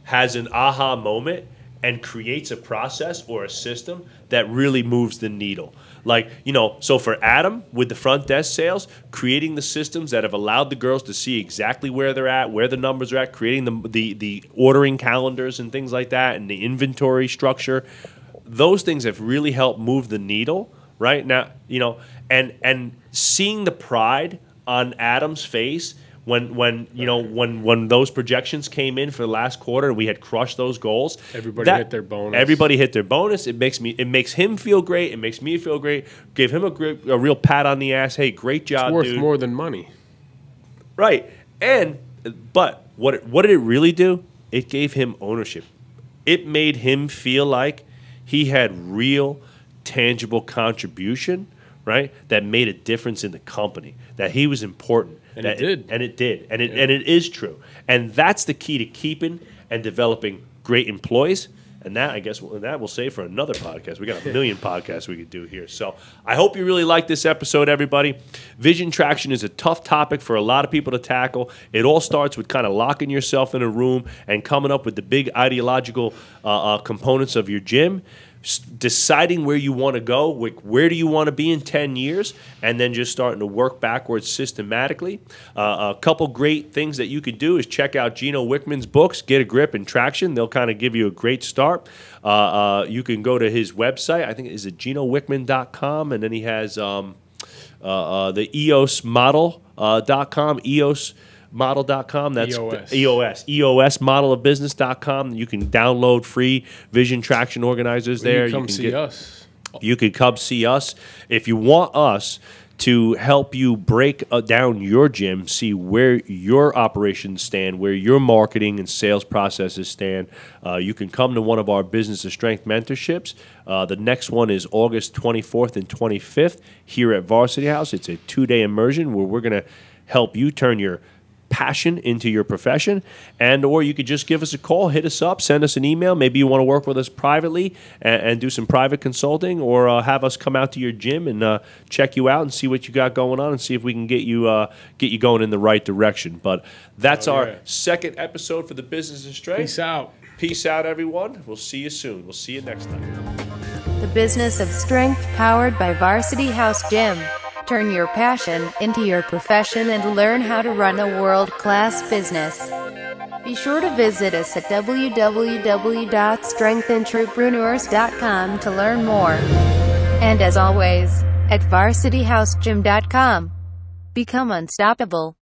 has an aha moment and creates a process or a system that really moves the needle. Like, so for Adam with the front desk sales, creating the systems that have allowed the girls to see exactly where they're at, where the numbers are at, creating the ordering calendars and things like that, and the inventory structure, those things have really helped move the needle. Right now, and seeing the pride on Adam's face when those projections came in for the last quarter and we had crushed those goals. Everybody hit their bonus. Everybody hit their bonus. It makes him feel great. It makes me feel great. Give him a real pat on the ass. Hey, great job, it's worth dude. more than money. Right. But what did it really do? It gave him ownership. It made him feel like he had real tangible contribution, right? That made a difference in the company, that he was important. And it did. And it is true. And that's the key to keeping and developing great employees. And that, I guess, that we'll save for another podcast. We got a million podcasts we could do here. So I hope you really like this episode, everybody. Vision traction is a tough topic for a lot of people to tackle. It all starts with kind of locking yourself in a room and coming up with the big ideological components of your gym. deciding where you want to go, where do you want to be in 10 years, and then just starting to work backwards systematically. A couple great things that you could do is check out Gina Whitman's books, Get a Grip and Traction. They'll kind of give you a great start. You can go to his website. I think is it ginowickman.com, and then he has the EOSmodel.com, EOSmodel.com. That's EOSmodelofbusiness.com. You can download free vision traction organizers there. You can see us. You can come see us. If you want us to help you break down your gym, see where your operations stand, where your marketing and sales processes stand, you can come to one of our Business of Strength mentorships. The next one is August 24th and 25th here at Varsity House. It's a 2-day immersion where we're going to help you turn your passion into your profession, and or you could just give us a call, hit us up, send us an email. Maybe you want to work with us privately and do some private consulting, or have us come out to your gym and check you out and see what you got going on and see if we can get you going in the right direction. But that's our second episode for the Business of Strength. Peace out. Peace out, everyone. We'll see you soon. We'll see you next time. The Business of Strength, powered by Varsity House Gym. Turn your passion into your profession and learn how to run a world-class business. Be sure to visit us at www.strengthentrepreneurs.com to learn more. And as always, at varsityhousegym.com. Become unstoppable.